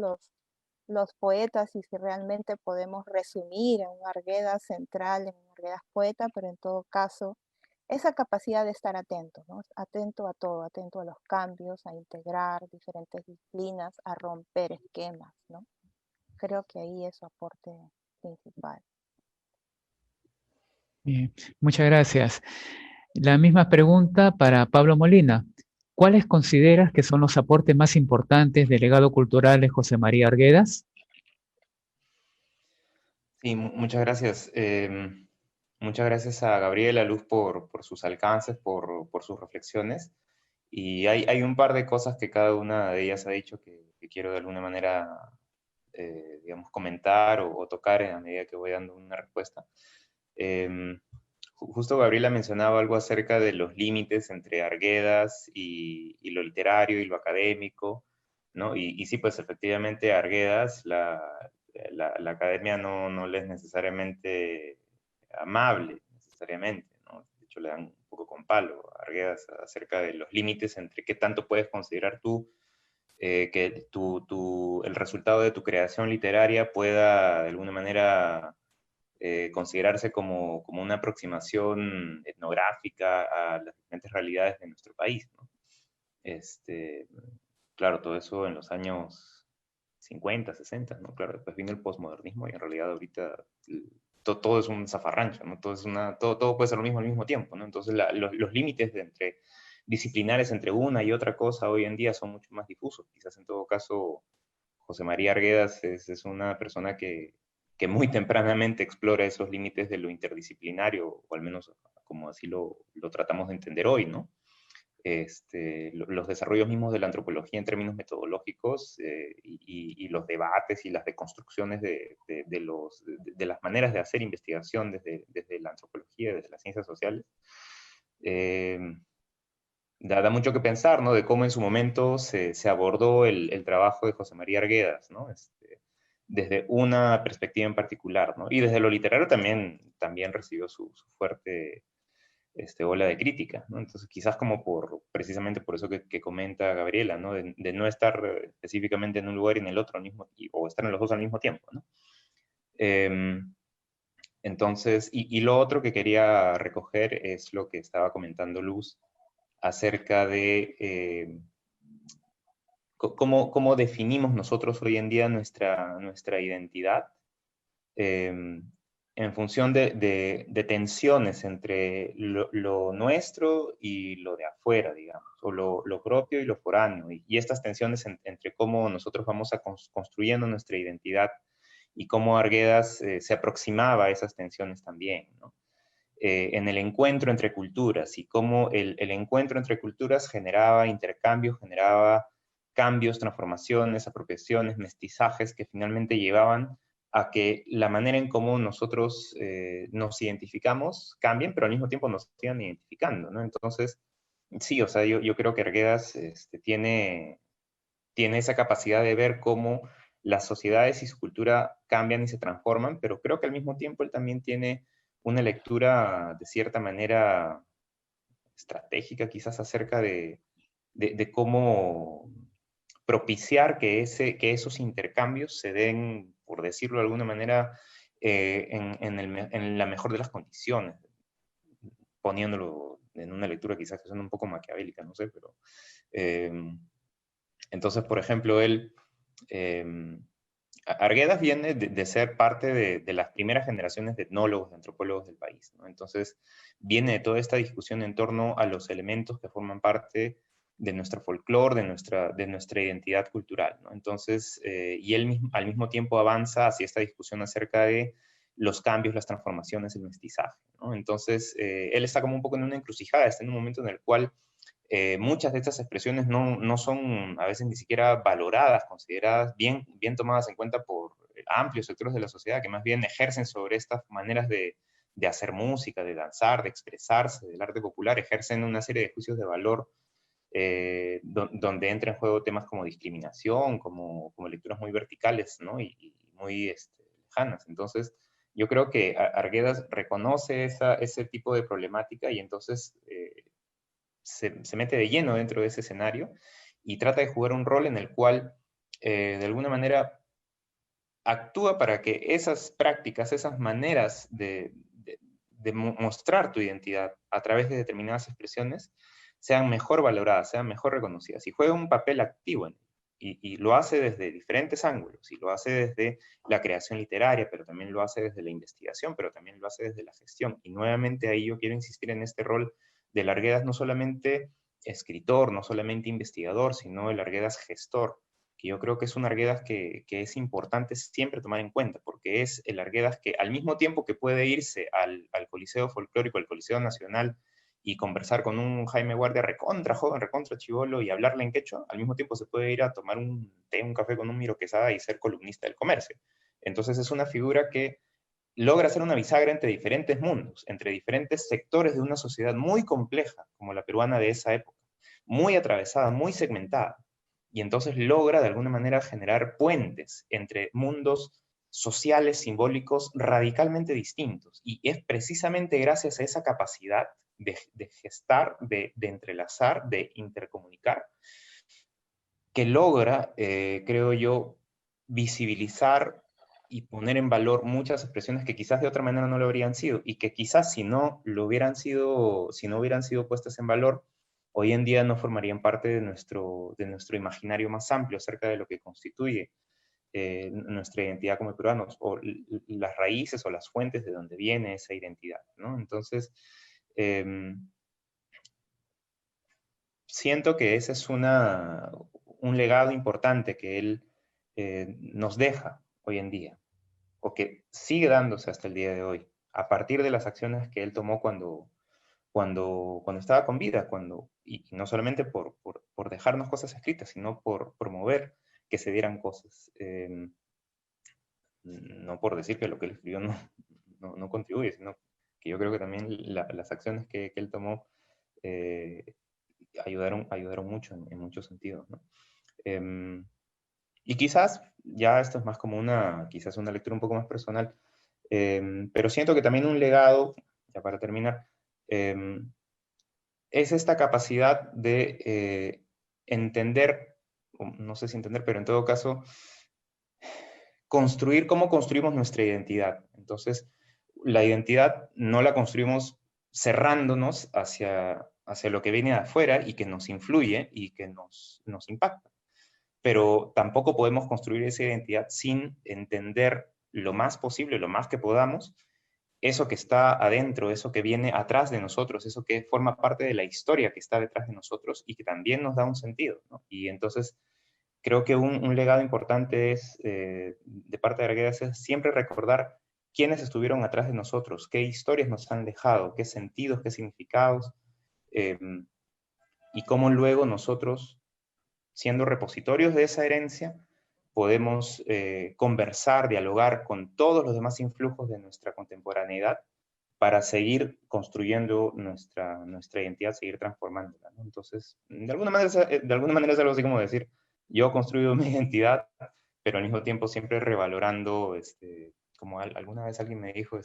los poetas y si realmente podemos resumir en un Arguedas central, en un Arguedas poeta, pero en todo caso, esa capacidad de estar atento, ¿no? Atento a todo, atento a los cambios, a integrar diferentes disciplinas, a romper esquemas, ¿no? Creo que ahí es su aporte principal. Bien, muchas gracias. La misma pregunta para Pablo Molina. ¿Cuáles consideras que son los aportes más importantes del legado cultural de José María Arguedas? Sí, muchas gracias. Muchas gracias a Gabriela Luz por sus alcances, por sus reflexiones. Y hay un par de cosas que cada una de ellas ha dicho que quiero de alguna manera, digamos, comentar o tocar a medida que voy dando una respuesta. Justo Gabriela mencionaba algo acerca de los límites entre Arguedas y lo literario y lo académico, ¿no? Y sí, pues efectivamente Arguedas, la academia no le es necesariamente amable, necesariamente, ¿no? De hecho, le dan un poco con palo a Arguedas acerca de los límites entre qué tanto puedes considerar tú que el resultado de tu creación literaria pueda de alguna manera considerarse como una aproximación etnográfica a las diferentes realidades de nuestro país, ¿no? Claro, todo eso en los años 50, 60, ¿no? Claro, después vino el posmodernismo y en realidad ahorita todo es un zafarrancho, ¿no? Todo puede ser lo mismo al mismo tiempo, ¿no? Entonces los límites disciplinares entre una y otra cosa hoy en día son mucho más difusos. Quizás en todo caso José María Arguedas es una persona que muy tempranamente explora esos límites de lo interdisciplinario, o al menos como así lo tratamos de entender hoy, ¿no? Los desarrollos mismos de la antropología en términos metodológicos y los debates y las deconstrucciones de las maneras de hacer investigación desde la antropología, desde las ciencias sociales, da mucho que pensar, ¿no? De cómo en su momento se abordó el trabajo de José María Arguedas, ¿no? Desde una perspectiva en particular, ¿no? Y desde lo literario también recibió su fuerte ola de crítica, ¿no? Entonces, quizás como precisamente por eso que comenta Gabriela, ¿no? De no estar específicamente en un lugar y en el otro al mismo tiempo, o estar en los dos al mismo tiempo, ¿no? Entonces, y lo otro que quería recoger es lo que estaba comentando Luz acerca de cómo definimos nosotros hoy en día nuestra identidad en función de tensiones entre lo nuestro y lo de afuera, digamos, o lo propio y lo foráneo, y estas tensiones entre cómo nosotros vamos construyendo nuestra identidad y cómo Arguedas se aproximaba a esas tensiones también, ¿no? En el encuentro entre culturas y cómo el encuentro entre culturas generaba intercambios, generaba cambios, transformaciones, apropiaciones, mestizajes que finalmente llevaban a que la manera en cómo nosotros nos identificamos cambien, pero al mismo tiempo nos sigan identificando, ¿no? Entonces, sí, o sea, yo creo que Arguedas tiene esa capacidad de ver cómo las sociedades y su cultura cambian y se transforman, pero creo que al mismo tiempo él también tiene una lectura de cierta manera estratégica quizás acerca de cómo propiciar que esos intercambios se den, por decirlo de alguna manera, en la mejor de las condiciones. poniéndolo en una lectura quizás que suena un poco maquiavélica, no sé, pero... entonces, por ejemplo, Arguedas viene de ser parte de las primeras generaciones de etnólogos, de antropólogos del país, ¿no? Entonces, viene de toda esta discusión en torno a los elementos que forman parte de nuestro folclore, de nuestra identidad cultural, ¿no? Entonces, y él al mismo tiempo avanza hacia esta discusión acerca de los cambios, las transformaciones, el mestizaje, ¿no? Entonces, él está como un poco en una encrucijada, está en un momento en el cual muchas de estas expresiones no son a veces ni siquiera valoradas, consideradas bien tomadas en cuenta por amplios sectores de la sociedad, que más bien ejercen sobre estas maneras de hacer música, de danzar, de expresarse, del arte popular, ejercen una serie de juicios de valor donde entra en juego temas como discriminación, como lecturas muy verticales, ¿no? y muy lejanas. Entonces, yo creo que Arguedas reconoce ese tipo de problemática y entonces se mete de lleno dentro de ese escenario y trata de jugar un rol en el cual, de alguna manera, actúa para que esas prácticas, esas maneras de mostrar tu identidad a través de determinadas expresiones sean mejor valoradas, sean mejor reconocidas, y juega un papel activo en ello. Y lo hace desde diferentes ángulos, y lo hace desde la creación literaria, pero también lo hace desde la investigación, pero también lo hace desde la gestión. Y nuevamente ahí yo quiero insistir en este rol del Arguedas, no solamente escritor, no solamente investigador, sino el Arguedas gestor, que yo creo que es un Arguedas que es importante siempre tomar en cuenta, porque es el Arguedas que al mismo tiempo que puede irse al Coliseo Folclórico, al Coliseo Nacional, y conversar con un Jaime Guardia recontra joven, recontra chivolo, y hablarle en quechua, al mismo tiempo se puede ir a tomar un té, un café con un Miro Quesada y ser columnista del Comercio. Entonces es una figura que logra hacer una bisagra entre diferentes mundos, entre diferentes sectores de una sociedad muy compleja, como la peruana de esa época, muy atravesada, muy segmentada, y entonces logra de alguna manera generar puentes entre mundos sociales, simbólicos, radicalmente distintos. Y es precisamente gracias a esa capacidad de gestar, de entrelazar, de intercomunicar, que logra, creo yo, visibilizar y poner en valor muchas expresiones que quizás de otra manera no lo habrían sido, y que quizás si no hubieran sido puestas en valor, hoy en día no formarían parte de nuestro imaginario más amplio acerca de lo que constituye nuestra identidad como peruanos, o las raíces o las fuentes de donde viene esa identidad, ¿no? Entonces, siento que ese es un legado importante que él nos deja hoy en día, o que sigue dándose hasta el día de hoy, a partir de las acciones que él tomó cuando estaba con vida, y no solamente por dejarnos cosas escritas, sino por promover que se dieran cosas. No por decir que lo que él escribió no contribuye, sino que yo creo que también las acciones que él tomó ayudaron mucho en muchos sentidos, ¿no? Y quizás, ya esto es más como quizás una lectura un poco más personal, pero siento que también un legado, ya para terminar, es esta capacidad de entender, no sé si entender, pero en todo caso, cómo construimos nuestra identidad. Entonces, la identidad no la construimos cerrándonos hacia lo que viene de afuera y que nos influye y que nos impacta. Pero tampoco podemos construir esa identidad sin entender lo más posible, lo más que podamos, eso que está adentro, eso que viene atrás de nosotros, eso que forma parte de la historia que está detrás de nosotros y que también nos da un sentido, ¿no? Y entonces creo que un legado importante es, de parte de Arguedas, es siempre recordar quiénes estuvieron atrás de nosotros, qué historias nos han dejado, qué sentidos, qué significados, y cómo luego nosotros, siendo repositorios de esa herencia, podemos conversar, dialogar con todos los demás influjos de nuestra contemporaneidad para seguir construyendo nuestra identidad, seguir transformándola, ¿no? Entonces, de alguna manera es algo así como decir, yo construyo mi identidad, pero al mismo tiempo siempre revalorando, como alguna vez alguien me dijo,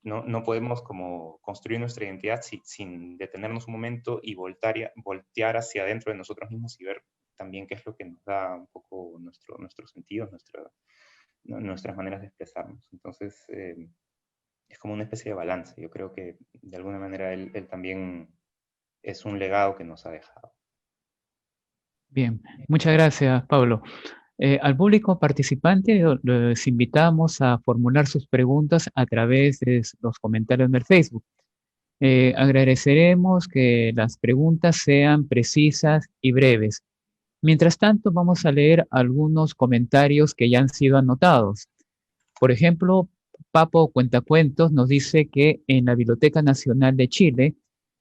no podemos como construir nuestra identidad sin detenernos un momento y voltear hacia adentro de nosotros mismos y ver también qué es lo que nos da un poco nuestros sentidos, nuestras maneras de expresarnos. Entonces, es como una especie de balance. Yo creo que de alguna manera él también es un legado que nos ha dejado. Bien, muchas gracias, Pablo. Al público participante les invitamos a formular sus preguntas a través de los comentarios del Facebook. Agradeceremos que las preguntas sean precisas y breves. Mientras tanto, vamos a leer algunos comentarios que ya han sido anotados. Por ejemplo, Papo Cuentacuentos nos dice que en la Biblioteca Nacional de Chile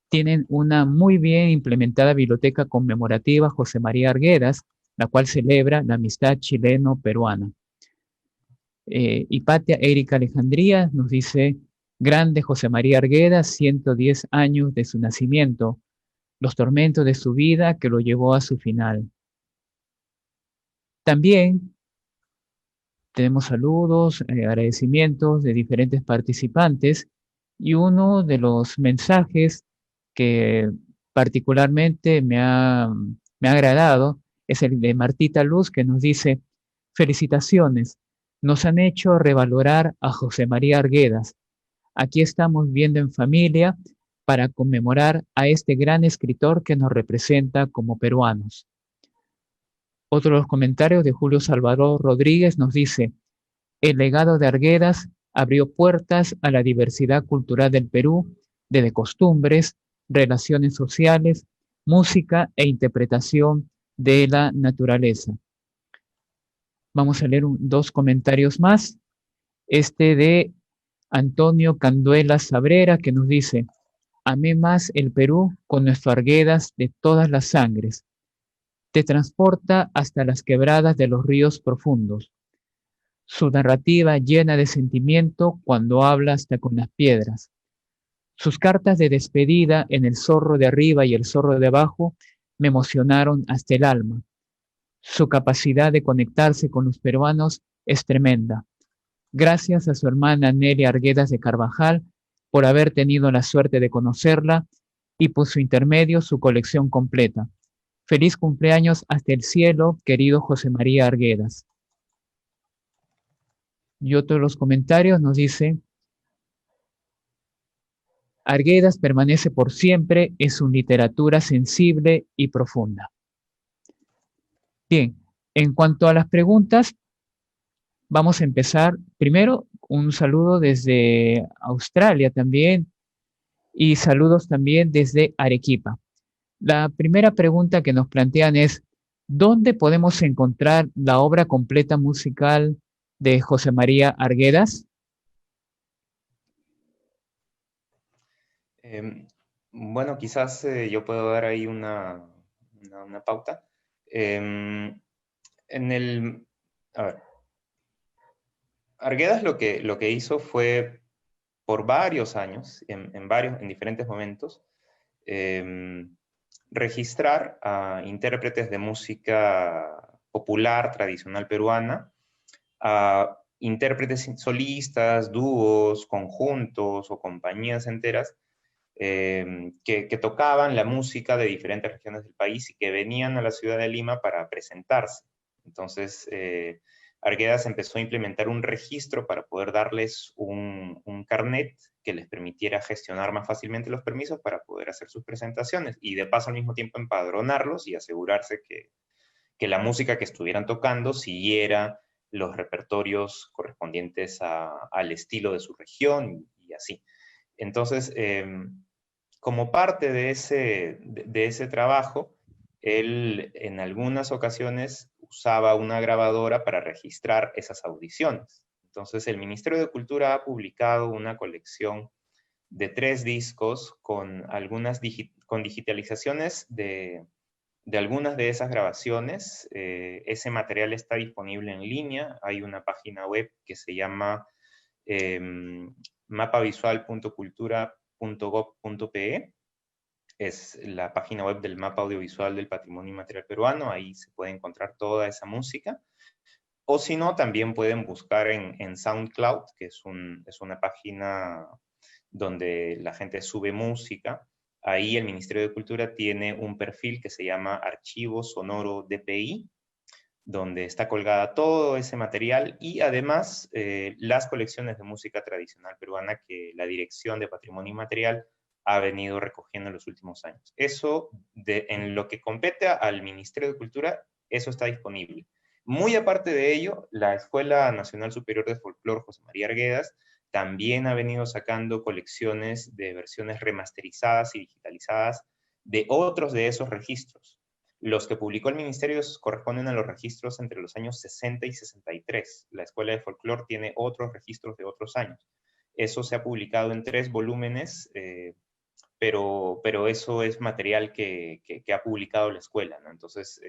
tienen una muy bien implementada biblioteca conmemorativa José María Arguedas, la cual celebra la amistad chileno-peruana. Hipatia Erika Alejandría nos dice, grande José María Arguedas, 110 años de su nacimiento, los tormentos de su vida que lo llevó a su final. También tenemos saludos, agradecimientos de diferentes participantes y uno de los mensajes que particularmente me ha agradado es el de Martita Luz, que nos dice, felicitaciones, nos han hecho revalorar a José María Arguedas. Aquí estamos viendo en familia para conmemorar a este gran escritor que nos representa como peruanos. Otro de los comentarios de Julio Salvador Rodríguez nos dice, el legado de Arguedas abrió puertas a la diversidad cultural del Perú, desde costumbres, relaciones sociales, música e interpretación de la naturaleza. Vamos a leer dos comentarios más. Este de Antonio Canduela Sabrera, que nos dice, amé más el Perú con nuestro Arguedas de todas las sangres. Te transporta hasta las quebradas de los ríos profundos. Su narrativa llena de sentimiento cuando habla hasta con las piedras. Sus cartas de despedida en El zorro de arriba y El zorro de abajo me emocionaron hasta el alma. Su capacidad de conectarse con los peruanos es tremenda. Gracias a su hermana Nelly Arguedas de Carvajal por haber tenido la suerte de conocerla y por su intermedio su colección completa. Feliz cumpleaños hasta el cielo, querido José María Arguedas. Y otro de los comentarios nos dice, Arguedas permanece por siempre en su literatura sensible y profunda. Bien, en cuanto a las preguntas, vamos a empezar. Primero, un saludo desde Australia también y saludos también desde Arequipa. La primera pregunta que nos plantean es, ¿dónde podemos encontrar la obra completa musical de José María Arguedas? Bueno, quizás yo puedo dar ahí una pauta. A ver, Arguedas lo que hizo fue, por varios años, en diferentes momentos, registrar a intérpretes de música popular, tradicional peruana, a intérpretes solistas, dúos, conjuntos o compañías enteras que tocaban la música de diferentes regiones del país y que venían a la ciudad de Lima para presentarse. Entonces, Arguedas empezó a implementar un registro para poder darles un carnet que les permitiera gestionar más fácilmente los permisos para poder hacer sus presentaciones y de paso al mismo tiempo empadronarlos y asegurarse que la música que estuvieran tocando siguiera los repertorios correspondientes al estilo de su región y así. Entonces, como parte de ese trabajo, él en algunas ocasiones usaba una grabadora para registrar esas audiciones. Entonces, el Ministerio de Cultura ha publicado una colección de 3 discos con con digitalizaciones de algunas de esas grabaciones. Ese material está disponible en línea. Hay una página web que se llama mapavisual.cultura.gov.pe. Es la página web del Mapa Audiovisual del Patrimonio Inmaterial Peruano. Ahí se puede encontrar toda esa música. O si no, también pueden buscar en SoundCloud, que es una página donde la gente sube música. Ahí el Ministerio de Cultura tiene un perfil que se llama Archivo Sonoro DPI, donde está colgada todo ese material y además las colecciones de música tradicional peruana que la Dirección de Patrimonio Inmaterial ha venido recogiendo en los últimos años. Eso, en lo que compete al Ministerio de Cultura, eso está disponible. Muy aparte de ello, la Escuela Nacional Superior de Folclore José María Arguedas también ha venido sacando colecciones de versiones remasterizadas y digitalizadas de otros de esos registros. Los que publicó el ministerio corresponden a los registros entre los años 60 y 63. La Escuela de Folclore tiene otros registros de otros años. Eso se ha publicado en 3 volúmenes, pero eso es material que ha publicado la escuela, ¿no? Entonces,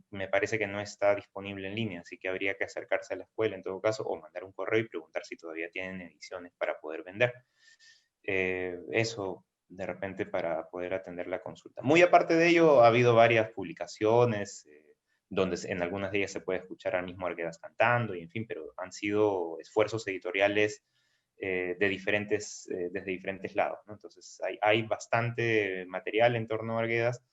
me parece que no está disponible en línea, así que habría que acercarse a la escuela en todo caso, o mandar un correo y preguntar si todavía tienen ediciones para poder vender. Eso, de repente, para poder atender la consulta. Muy aparte de ello, ha habido varias publicaciones, donde en algunas de ellas se puede escuchar al mismo Arguedas cantando, y en fin, pero han sido esfuerzos editoriales desde diferentes lados, ¿no? Entonces hay bastante material en torno a Arguedas,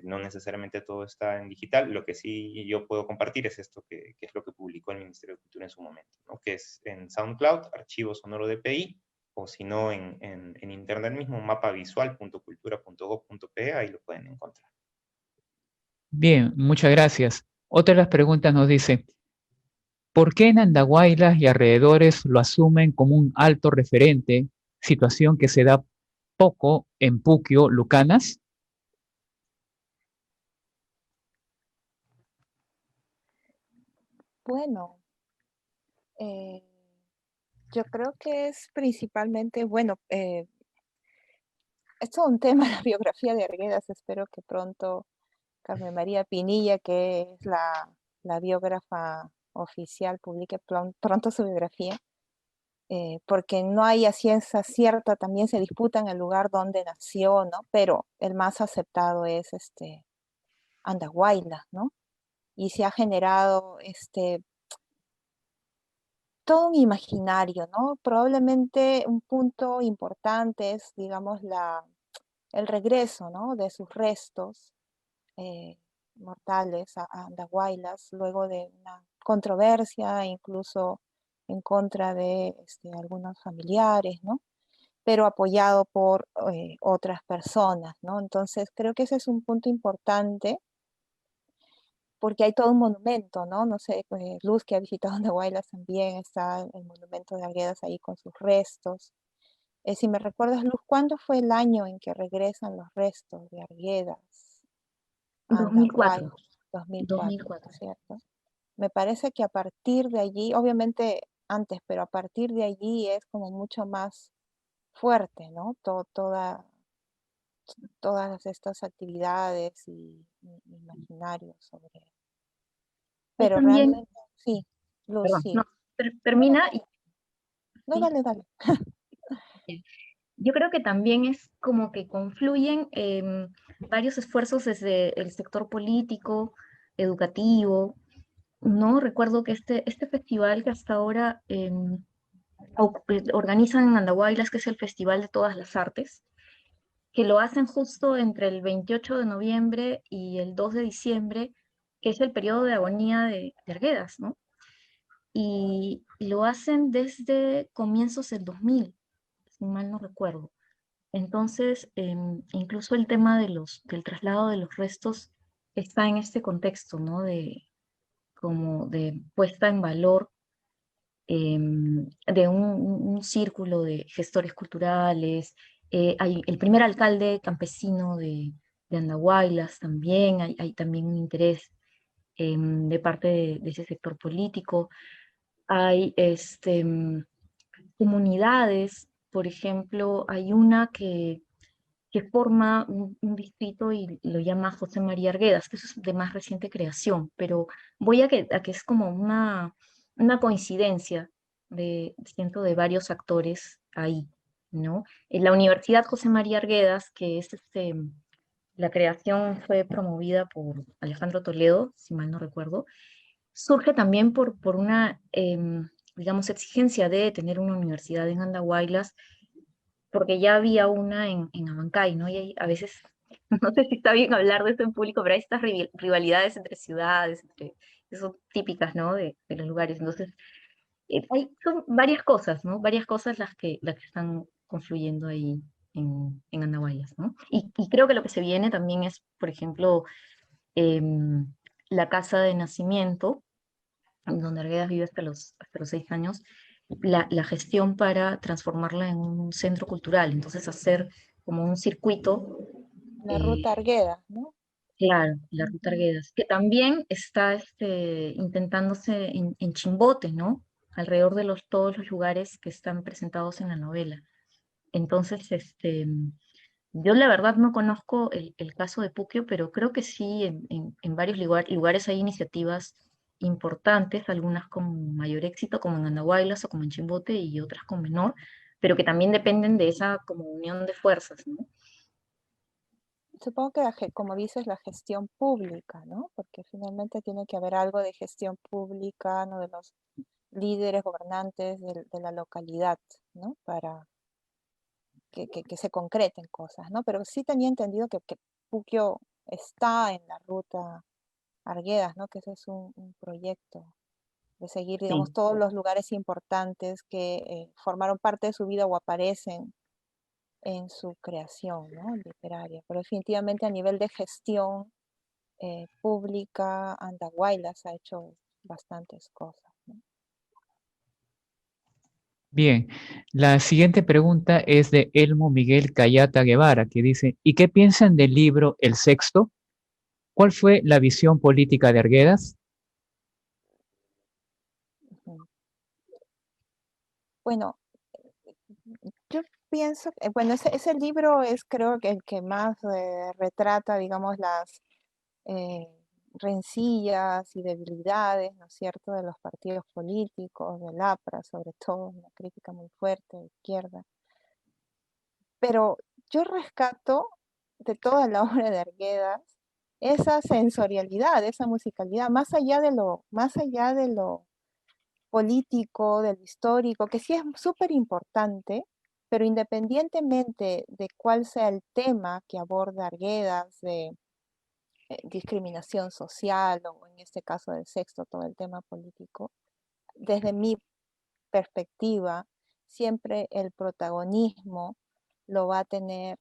no necesariamente todo está en digital. Lo que sí yo puedo compartir es esto que es lo que publicó el Ministerio de Cultura en su momento, ¿no? Que es en SoundCloud, archivo sonoro DPI, o si no en internet mismo, mapavisual.cultura.gov.pe, ahí lo pueden encontrar. Bien, muchas gracias. Otra de las preguntas nos dice, ¿por qué en Andahuaylas y alrededores lo asumen como un alto referente, situación que se da poco en Puquio, Lucanas? Bueno, yo creo que es principalmente, bueno, es todo un tema la biografía de Arguedas. Espero que pronto Carmen María Pinilla, que es la biógrafa oficial, publique pronto su biografía, porque no hay a ciencia cierta, también se disputa en el lugar donde nació, ¿no? Pero el más aceptado es Andahuaylas, ¿no? Y se ha generado todo un imaginario, ¿no? Probablemente un punto importante es, digamos, el regreso, ¿no? De sus restos mortales a Andahuaylas, luego de una controversia, incluso en contra de algunos familiares, ¿no? Pero apoyado por otras personas, ¿no? Entonces creo que ese es un punto importante, porque hay todo un monumento, ¿no? No sé, Luz, que ha visitado Andahuaylas, también está el monumento de Arguedas ahí con sus restos. Si me recuerdas, Luz, ¿cuándo fue el año en que regresan los restos de Arguedas a 2004. Andahuaylas? 2004, 2004. ¿cierto? Me parece que a partir de allí, obviamente antes, pero a partir de allí es como mucho más fuerte, ¿no? Todas estas actividades y imaginarios sobre. Hay Pero también, realmente, sí, Luz, perdón, no, sí. No, no, termina y no, sí. dale, dale. Yo creo que también es como que confluyen varios esfuerzos desde el sector político, educativo, ¿no? Recuerdo que este festival que hasta ahora organizan en Andahuaylas, que es el Festival de Todas las Artes, que lo hacen justo entre el 28 de noviembre y el 2 de diciembre, que es el periodo de agonía de Arguedas, ¿no? Y lo hacen desde comienzos del 2000, si mal no recuerdo. Entonces, incluso el tema del traslado de los restos está en este contexto, ¿no? Como de puesta en valor de un círculo de gestores culturales. Hay el primer alcalde campesino de Andahuaylas también, hay también un interés de parte de ese sector político. Hay comunidades, por ejemplo, hay una que forma un distrito y lo llama José María Arguedas, que eso es de más reciente creación, pero voy a que es como una coincidencia siento, de varios actores ahí, ¿no? En la Universidad José María Arguedas, que es la creación fue promovida por Alejandro Toledo, si mal no recuerdo, surge también por una, digamos, exigencia de tener una universidad en Andahuaylas, porque ya había una en Abancay, ¿no? Y a veces no sé si está bien hablar de esto en público, pero hay estas rivalidades entre ciudades, que son típicas, ¿no? De los lugares. Entonces, son varias cosas, ¿no? Varias cosas las que están confluyendo ahí en Andahuaylas, ¿no? Y creo que lo que se viene también es, por ejemplo, em, la casa de nacimiento, donde Arguedas vive hasta los 6 años, la gestión para transformarla en un centro cultural, entonces hacer como un circuito, La ruta Arguedas, ¿no? claro, la ruta Ujú. Arguedas, que también está intentándose en Chimbote, ¿no? Alrededor de todos los lugares que están presentados en la novela. Entonces, yo la verdad no conozco el caso de Puquio, pero creo que sí, en varios lugares hay iniciativas importantes, algunas con mayor éxito, como en Andahuaylas o como en Chimbote, y otras con menor, pero que también dependen de esa como unión de fuerzas, ¿no? Supongo que, como dices, la gestión pública, ¿no? Porque finalmente tiene que haber algo de gestión pública, ¿no? De los líderes gobernantes de la localidad, ¿no? Para que se concreten cosas, ¿no? Pero sí tenía entendido que Puquio está en la ruta Arguedas, ¿no? Que ese es un proyecto de seguir, digamos, Sí. todos los lugares importantes que formaron parte de su vida o aparecen en su creación, ¿no? Literaria. Pero definitivamente a nivel de gestión pública, Andahuaylas ha hecho bastantes cosas, ¿no? Bien, la siguiente pregunta es de Elmo Miguel Cayata Guevara, que dice, ¿y qué piensan del libro El Sexto? ¿Cuál fue la visión política de Arguedas? Ujú. Bueno, yo pienso, bueno, ese libro es creo que el que más retrata, digamos, las eh, rencillas y debilidades, ¿no es cierto?, de los partidos políticos, del APRA, sobre todo, una crítica muy fuerte de izquierda. Pero yo rescato de toda la obra de Arguedas esa sensorialidad, esa musicalidad, más allá de lo político, de lo histórico, que sí es súper importante, pero independientemente de cuál sea el tema que aborda Arguedas, de discriminación social o en este caso del sexto, todo el tema político, desde mi perspectiva, siempre el protagonismo lo va a tener,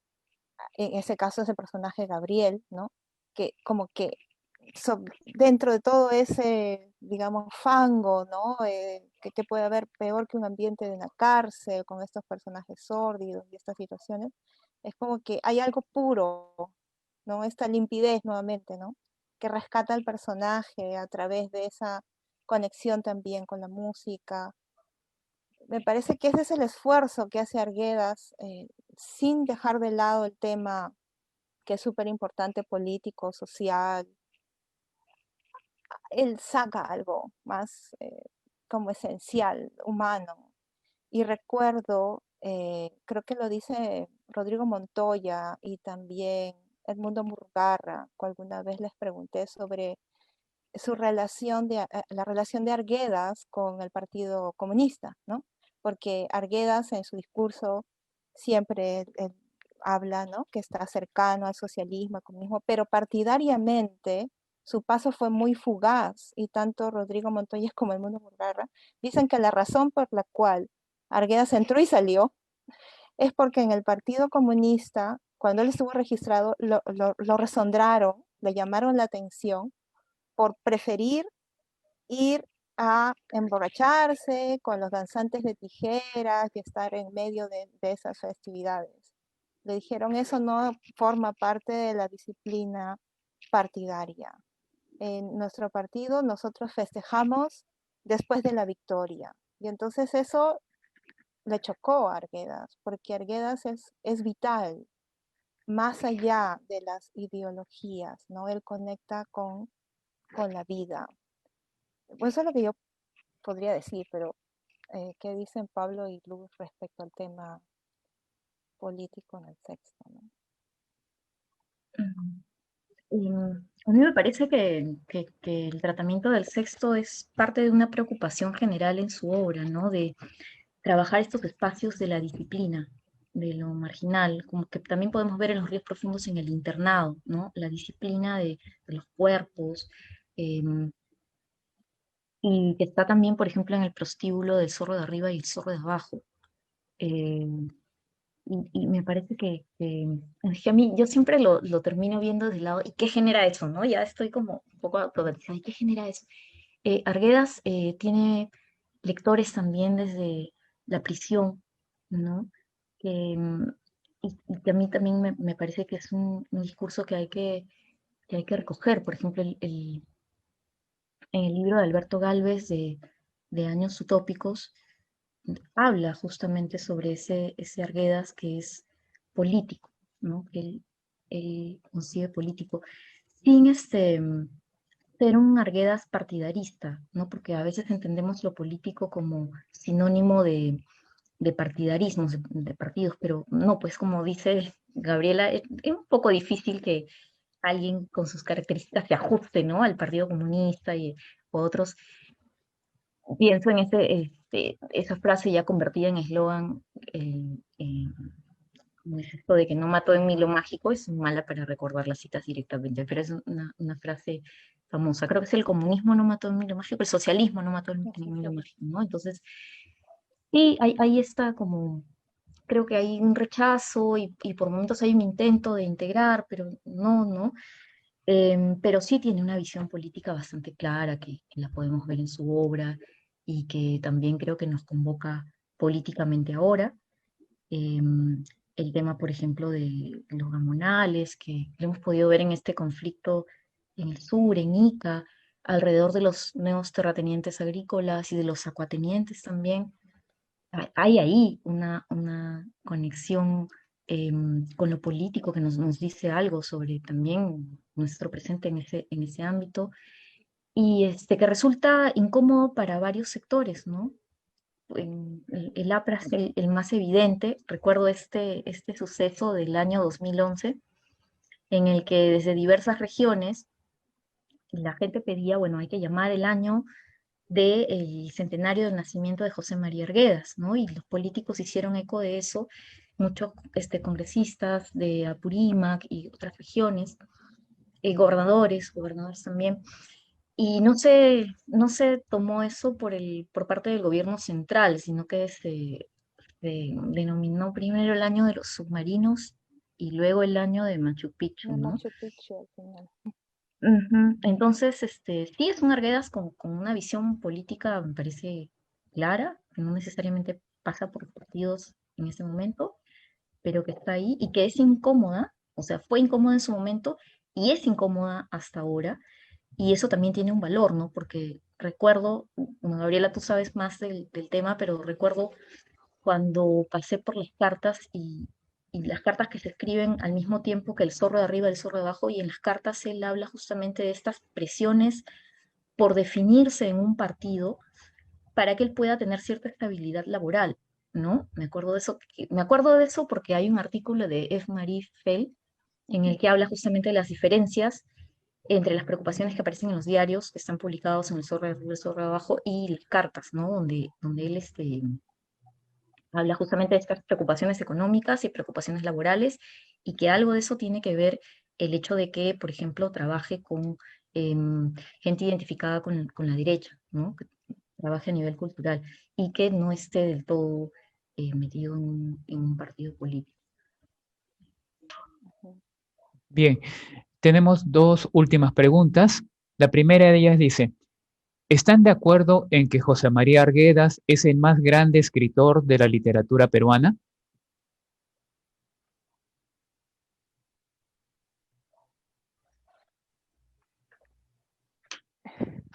en ese caso, ese personaje Gabriel, ¿no? Que como que dentro de todo ese, digamos, fango, ¿no? Que puede haber peor que un ambiente de una cárcel con estos personajes sórdidos y estas situaciones, es como que hay algo puro, ¿no? Esta limpidez nuevamente, ¿no? Que rescata al personaje a través de esa conexión también con la música. Me parece que ese es el esfuerzo que hace Arguedas, sin dejar de lado el tema que es súper importante, político, social. Él saca algo más como esencial, humano. Y recuerdo, creo que lo dice Rodrigo Montoya y también Edmundo Murgarra, que alguna vez les pregunté sobre su relación la relación de Arguedas con el Partido Comunista, ¿no? Porque Arguedas en su discurso siempre él habla, ¿no? Que está cercano al socialismo, al comunismo, pero partidariamente su paso fue muy fugaz y tanto Rodrigo Montoya como Edmundo Murgarra dicen que la razón por la cual Arguedas entró y salió es porque en el Partido Comunista, cuando él estuvo registrado, lo resondraron, le llamaron la atención por preferir ir a emborracharse con los danzantes de tijeras y estar en medio de esas festividades. Le dijeron, eso no forma parte de la disciplina partidaria. En nuestro partido nosotros festejamos después de la victoria. Y entonces eso le chocó a Arguedas, porque Arguedas es vital, más allá de las ideologías, ¿no? Él conecta con la vida. Pues eso es lo que yo podría decir, pero ¿qué dicen Pablo y Luz respecto al tema político en el sexto, ¿no? A mí me parece que el tratamiento del sexto es parte de una preocupación general en su obra, ¿no? De trabajar estos espacios de la disciplina, de lo marginal, como que también podemos ver en los ríos profundos en el internado, ¿no? La disciplina de los cuerpos, em, y que está también, por ejemplo, en el prostíbulo del zorro de arriba y el zorro de abajo. em, y me parece es que a mí, yo siempre lo termino viendo desde el lado, ¿y qué genera eso, no? Ya estoy como un poco automatizada, ¿y qué genera eso? Arguedas tiene lectores también desde la prisión, ¿no? Que, y que a mí también me parece que es un discurso que hay que recoger. Por ejemplo, en el libro de Alberto Gálvez de Años Utópicos, habla justamente sobre ese Arguedas que es político, ¿no? Que él concibe político, sin ser un Arguedas partidarista, ¿no? Porque a veces entendemos lo político como sinónimo de partidarismos, de partidos, pero no, pues como dice Gabriela, es un poco difícil que alguien con sus características se ajuste, ¿no? Al Partido Comunista o otros. Pienso en esa frase ya convertida en eslogan, como es esto de que no mató en mí lo mágico, es mala para recordar las citas directamente, pero es una frase famosa. Creo que es: el comunismo no mató en mí lo mágico, el socialismo no mató en mí lo mágico, ¿no? Entonces, sí, ahí está como, creo que hay un rechazo y por momentos hay un intento de integrar, pero no, ¿no? Pero sí tiene una visión política bastante clara que la podemos ver en su obra y que también creo que nos convoca políticamente ahora. Em, el tema, por ejemplo, de los gamonales, que lo hemos podido ver en este conflicto en el sur, en Ica, alrededor de los nuevos terratenientes agrícolas y de los acuatenientes también. Hay ahí una conexión con lo político que nos dice algo sobre también nuestro presente en ese ámbito, y que resulta incómodo para varios sectores, ¿no? El APRA es el más evidente. Recuerdo este suceso del año 2011, en el que desde diversas regiones la gente pedía, bueno, hay que llamar el año del centenario del nacimiento de José María Arguedas, ¿no? Y los políticos hicieron eco de eso, muchos congresistas de Apurímac y otras regiones, gobernadores también, y no se tomó eso por parte del gobierno central, sino que se denominó primero el año de los submarinos y luego el año de Machu Picchu, De ¿no? Machu Picchu al final. Ujú. Entonces, sí es un Arguedas con una visión política, me parece clara, que no necesariamente pasa por partidos en ese momento, pero que está ahí y que es incómoda, o sea, fue incómoda en su momento y es incómoda hasta ahora, y eso también tiene un valor, ¿no? Porque recuerdo, bueno, Gabriela, tú sabes más del tema, pero recuerdo cuando pasé por las cartas y las cartas que se escriben al mismo tiempo que el zorro de arriba y el zorro de abajo, y en las cartas él habla justamente de estas presiones por definirse en un partido para que él pueda tener cierta estabilidad laboral, ¿no? Me acuerdo de eso porque hay un artículo de F. Marie Fell en el que habla justamente de las diferencias entre las preocupaciones que aparecen en los diarios que están publicados en el Zorro de arriba y el Zorro de abajo y las cartas, ¿no? Donde él habla justamente de estas preocupaciones económicas y preocupaciones laborales, y que algo de eso tiene que ver el hecho de que, por ejemplo, trabaje con gente identificada con la derecha, ¿no? Que trabaje a nivel cultural y que no esté del todo metido en un partido político. Ujú. Bien, tenemos dos últimas preguntas. La primera de ellas dice, ¿están de acuerdo en que José María Arguedas es el más grande escritor de la literatura peruana?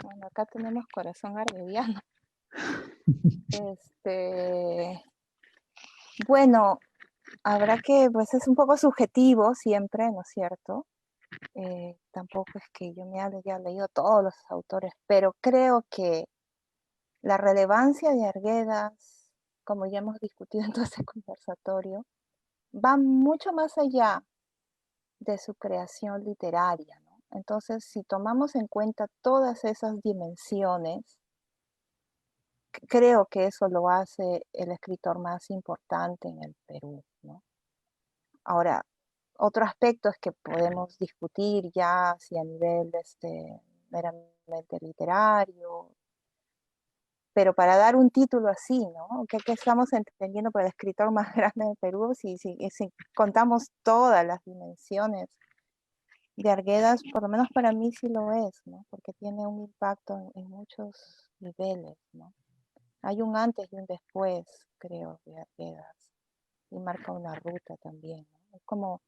Bueno, acá tenemos corazón arguediano. Bueno, habrá que, pues es un poco subjetivo siempre, ¿no es cierto? Tampoco es que yo me haya leído todos los autores, pero creo que la relevancia de Arguedas, como ya hemos discutido en todo este conversatorio, va mucho más allá de su creación literaria, ¿no? Entonces, si tomamos en cuenta todas esas dimensiones, creo que eso lo hace el escritor más importante en el Perú, ¿no? Ahora, otro aspecto es que podemos discutir ya si a nivel meramente literario, pero para dar un título así, ¿no? ¿Qué estamos entendiendo por el escritor más grande del Perú? Si contamos todas las dimensiones de Arguedas, por lo menos para mí sí lo es, ¿no? Porque tiene un impacto en muchos niveles, ¿no? Hay un antes y un después, creo, de Arguedas, y marca una ruta también, ¿no? Es como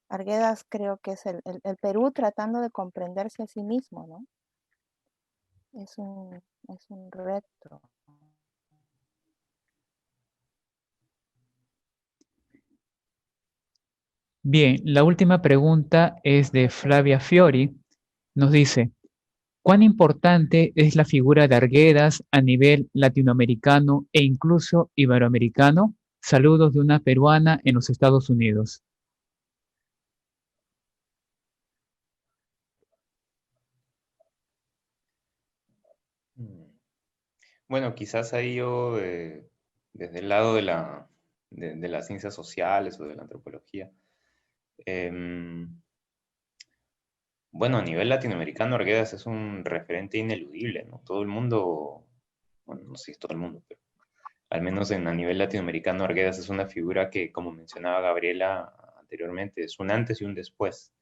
Arguedas creo que es el Perú tratando de comprenderse a sí mismo, ¿no? Es un reto. Bien, la última pregunta es de Flavia Fiori. Nos dice, ¿cuán importante es la figura de Arguedas a nivel latinoamericano e incluso iberoamericano? Saludos de una peruana en los Estados Unidos. Mm. Bueno, quizás ahí yo, desde el lado de las ciencias sociales o de la antropología, em, bueno, a nivel latinoamericano, Arguedas es un referente ineludible, ¿no? Todo el mundo, bueno, no sé si todo el mundo, pero al menos a nivel latinoamericano, Arguedas es una figura que, como mencionaba Gabriela anteriormente, es un antes y un después.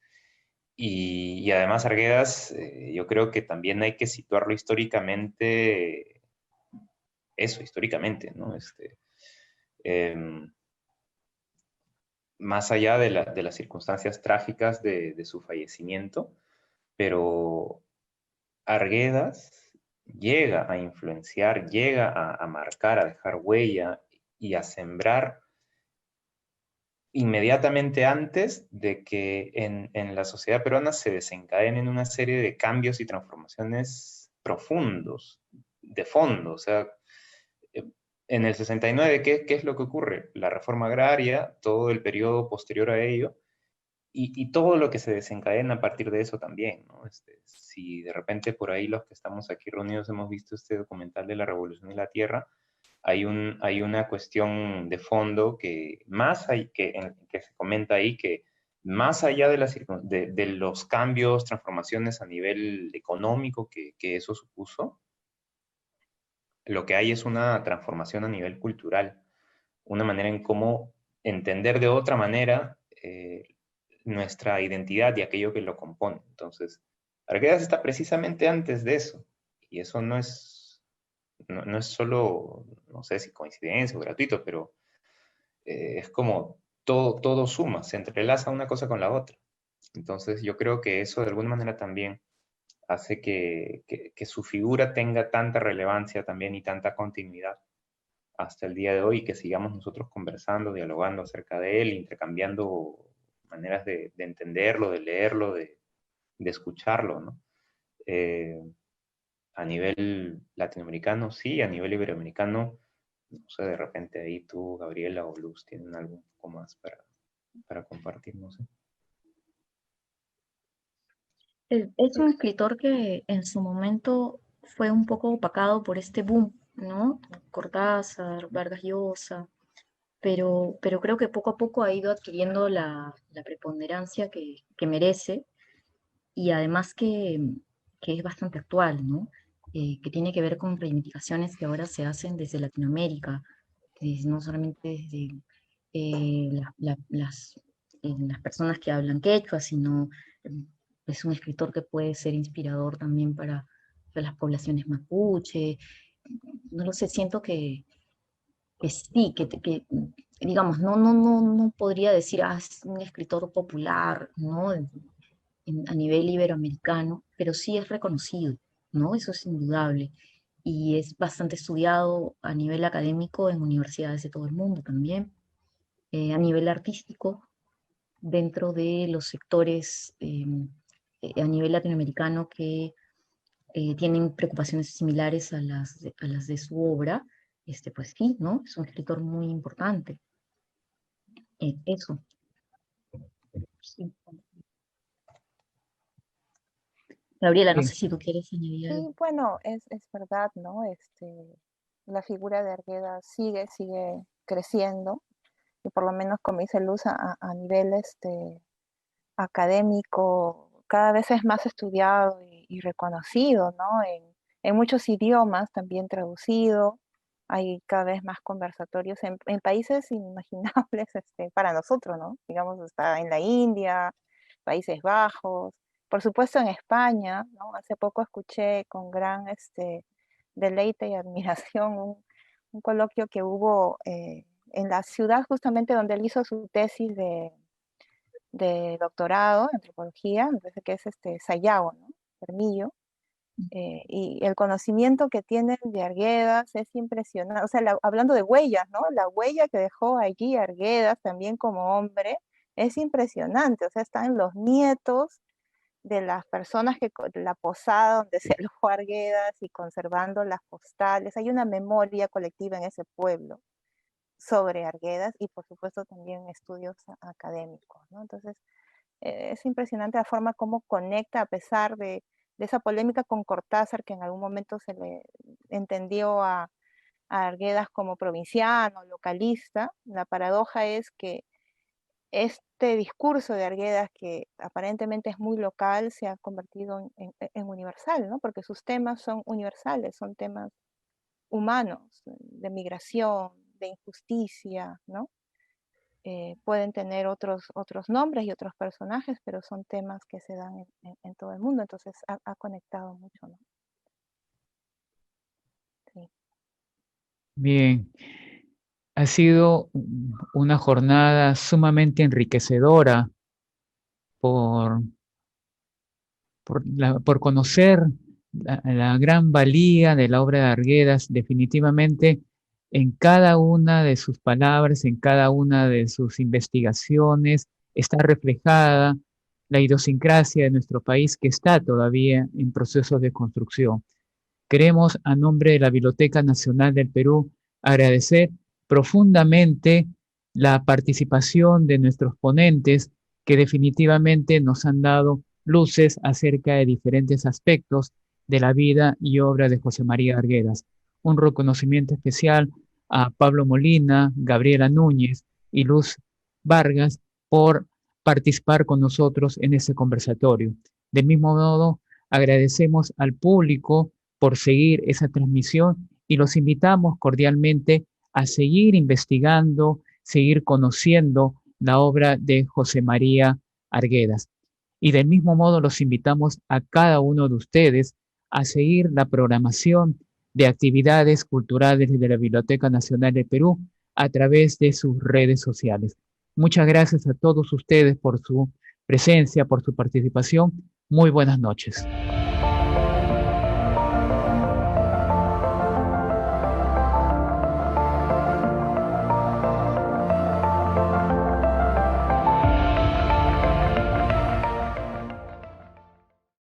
Y además Arguedas, yo creo que también hay que situarlo históricamente, eso, históricamente, ¿no? Em, más allá de las circunstancias trágicas de su fallecimiento, pero Arguedas llega a influenciar, llega a marcar, a dejar huella y a sembrar inmediatamente antes de que en la sociedad peruana se desencadenen una serie de cambios y transformaciones profundos, de fondo. O sea, en el 69, ¿qué es lo que ocurre? La reforma agraria, todo el periodo posterior a ello, y todo lo que se desencadena a partir de eso también, ¿no? Si de repente por ahí los que estamos aquí reunidos hemos visto este documental de la Revolución de la Tierra, hay una cuestión de fondo que más hay, que se comenta ahí, que más allá de los cambios, transformaciones a nivel económico que eso supuso, lo que hay es una transformación a nivel cultural, una manera en cómo entender de otra manera nuestra identidad y aquello que lo compone. Entonces, Arguedas está precisamente antes de eso, y eso no es solo, no sé si coincidencia o gratuito, pero es como todo suma, se entrelaza una cosa con la otra. Entonces yo creo que eso de alguna manera también hace que su figura tenga tanta relevancia también y tanta continuidad hasta el día de hoy, y que sigamos nosotros conversando, dialogando acerca de él, intercambiando maneras de entenderlo, de leerlo, de escucharlo, ¿no? Eh, a nivel latinoamericano, sí, a nivel iberoamericano, no sé, de repente ahí tú, Gabriela o Luz, tienen algo un poco más para compartir, no sé. Es un escritor que en su momento fue un poco opacado por este boom, ¿no? Cortázar, Vargas Llosa, pero creo que poco a poco ha ido adquiriendo la preponderancia que merece y además que es bastante actual, ¿no? Que tiene que ver con reivindicaciones que ahora se hacen desde Latinoamérica, no solamente desde las personas que hablan quechua, sino es un escritor que puede ser inspirador también para las poblaciones mapuche. No lo sé, siento que sí, digamos, no podría decir, es un escritor popular, ¿no? A nivel iberoamericano, pero sí es reconocido, ¿no? Eso es indudable. Y es bastante estudiado a nivel académico en universidades de todo el mundo también, a nivel artístico, dentro de los sectores a nivel latinoamericano que tienen preocupaciones similares a las de su obra, pues sí, ¿no? Es un escritor muy importante. Eso. Sí. Gabriela, no sé Bien, si tú quieres añadir algo. Sí, bueno, es verdad, ¿no? la figura de Arguedas sigue creciendo, y por lo menos, como dice Luz, a nivel académico, cada vez es más estudiado y reconocido, ¿no? En muchos idiomas también traducido, hay cada vez más conversatorios en países inimaginables para nosotros, ¿no? Digamos, está en la India, Países Bajos, por supuesto en España, ¿no? Hace poco escuché con gran deleite y admiración un coloquio que hubo en la ciudad justamente donde él hizo su tesis de doctorado en antropología, me parece que es Sayago, ¿no? Cermillo, y el conocimiento que tienen de Arguedas es impresionante, o sea, hablando de huellas, ¿no? La huella que dejó allí Arguedas también como hombre es impresionante, o sea, están los nietos de las personas la posada donde se alojó Arguedas y conservando las postales, hay una memoria colectiva en ese pueblo sobre Arguedas y por supuesto también estudios académicos, ¿no? Entonces, es impresionante la forma como conecta a pesar de esa polémica con Cortázar, que en algún momento se le entendió a Arguedas como provinciano, localista. La paradoja es que este discurso de Arguedas, que aparentemente es muy local, se ha convertido en universal, ¿no? Porque sus temas son universales, son temas humanos, de migración, de injusticia, ¿no? Pueden tener otros nombres y otros personajes, pero son temas que se dan en todo el mundo, entonces ha conectado mucho, ¿no? Sí. Bien, ha sido una jornada sumamente enriquecedora por, por conocer la gran valía de la obra de Arguedas. Definitivamente en cada una de sus palabras, en cada una de sus investigaciones, está reflejada la idiosincrasia de nuestro país, que está todavía en procesos de construcción. Queremos, a nombre de la Biblioteca Nacional del Perú, agradecer profundamente la participación de nuestros ponentes, que definitivamente nos han dado luces acerca de diferentes aspectos de la vida y obra de José María Arguedas. Un reconocimiento especial a Pablo Molina, Gabriela Núñez y Luz Vargas por participar con nosotros en este conversatorio. Del mismo modo, agradecemos al público por seguir esa transmisión y los invitamos cordialmente a seguir investigando, seguir conociendo la obra de José María Arguedas. Y del mismo modo los invitamos a cada uno de ustedes a seguir la programación de actividades culturales de la Biblioteca Nacional de Perú a través de sus redes sociales. Muchas gracias a todos ustedes por su presencia, por su participación. Muy buenas noches.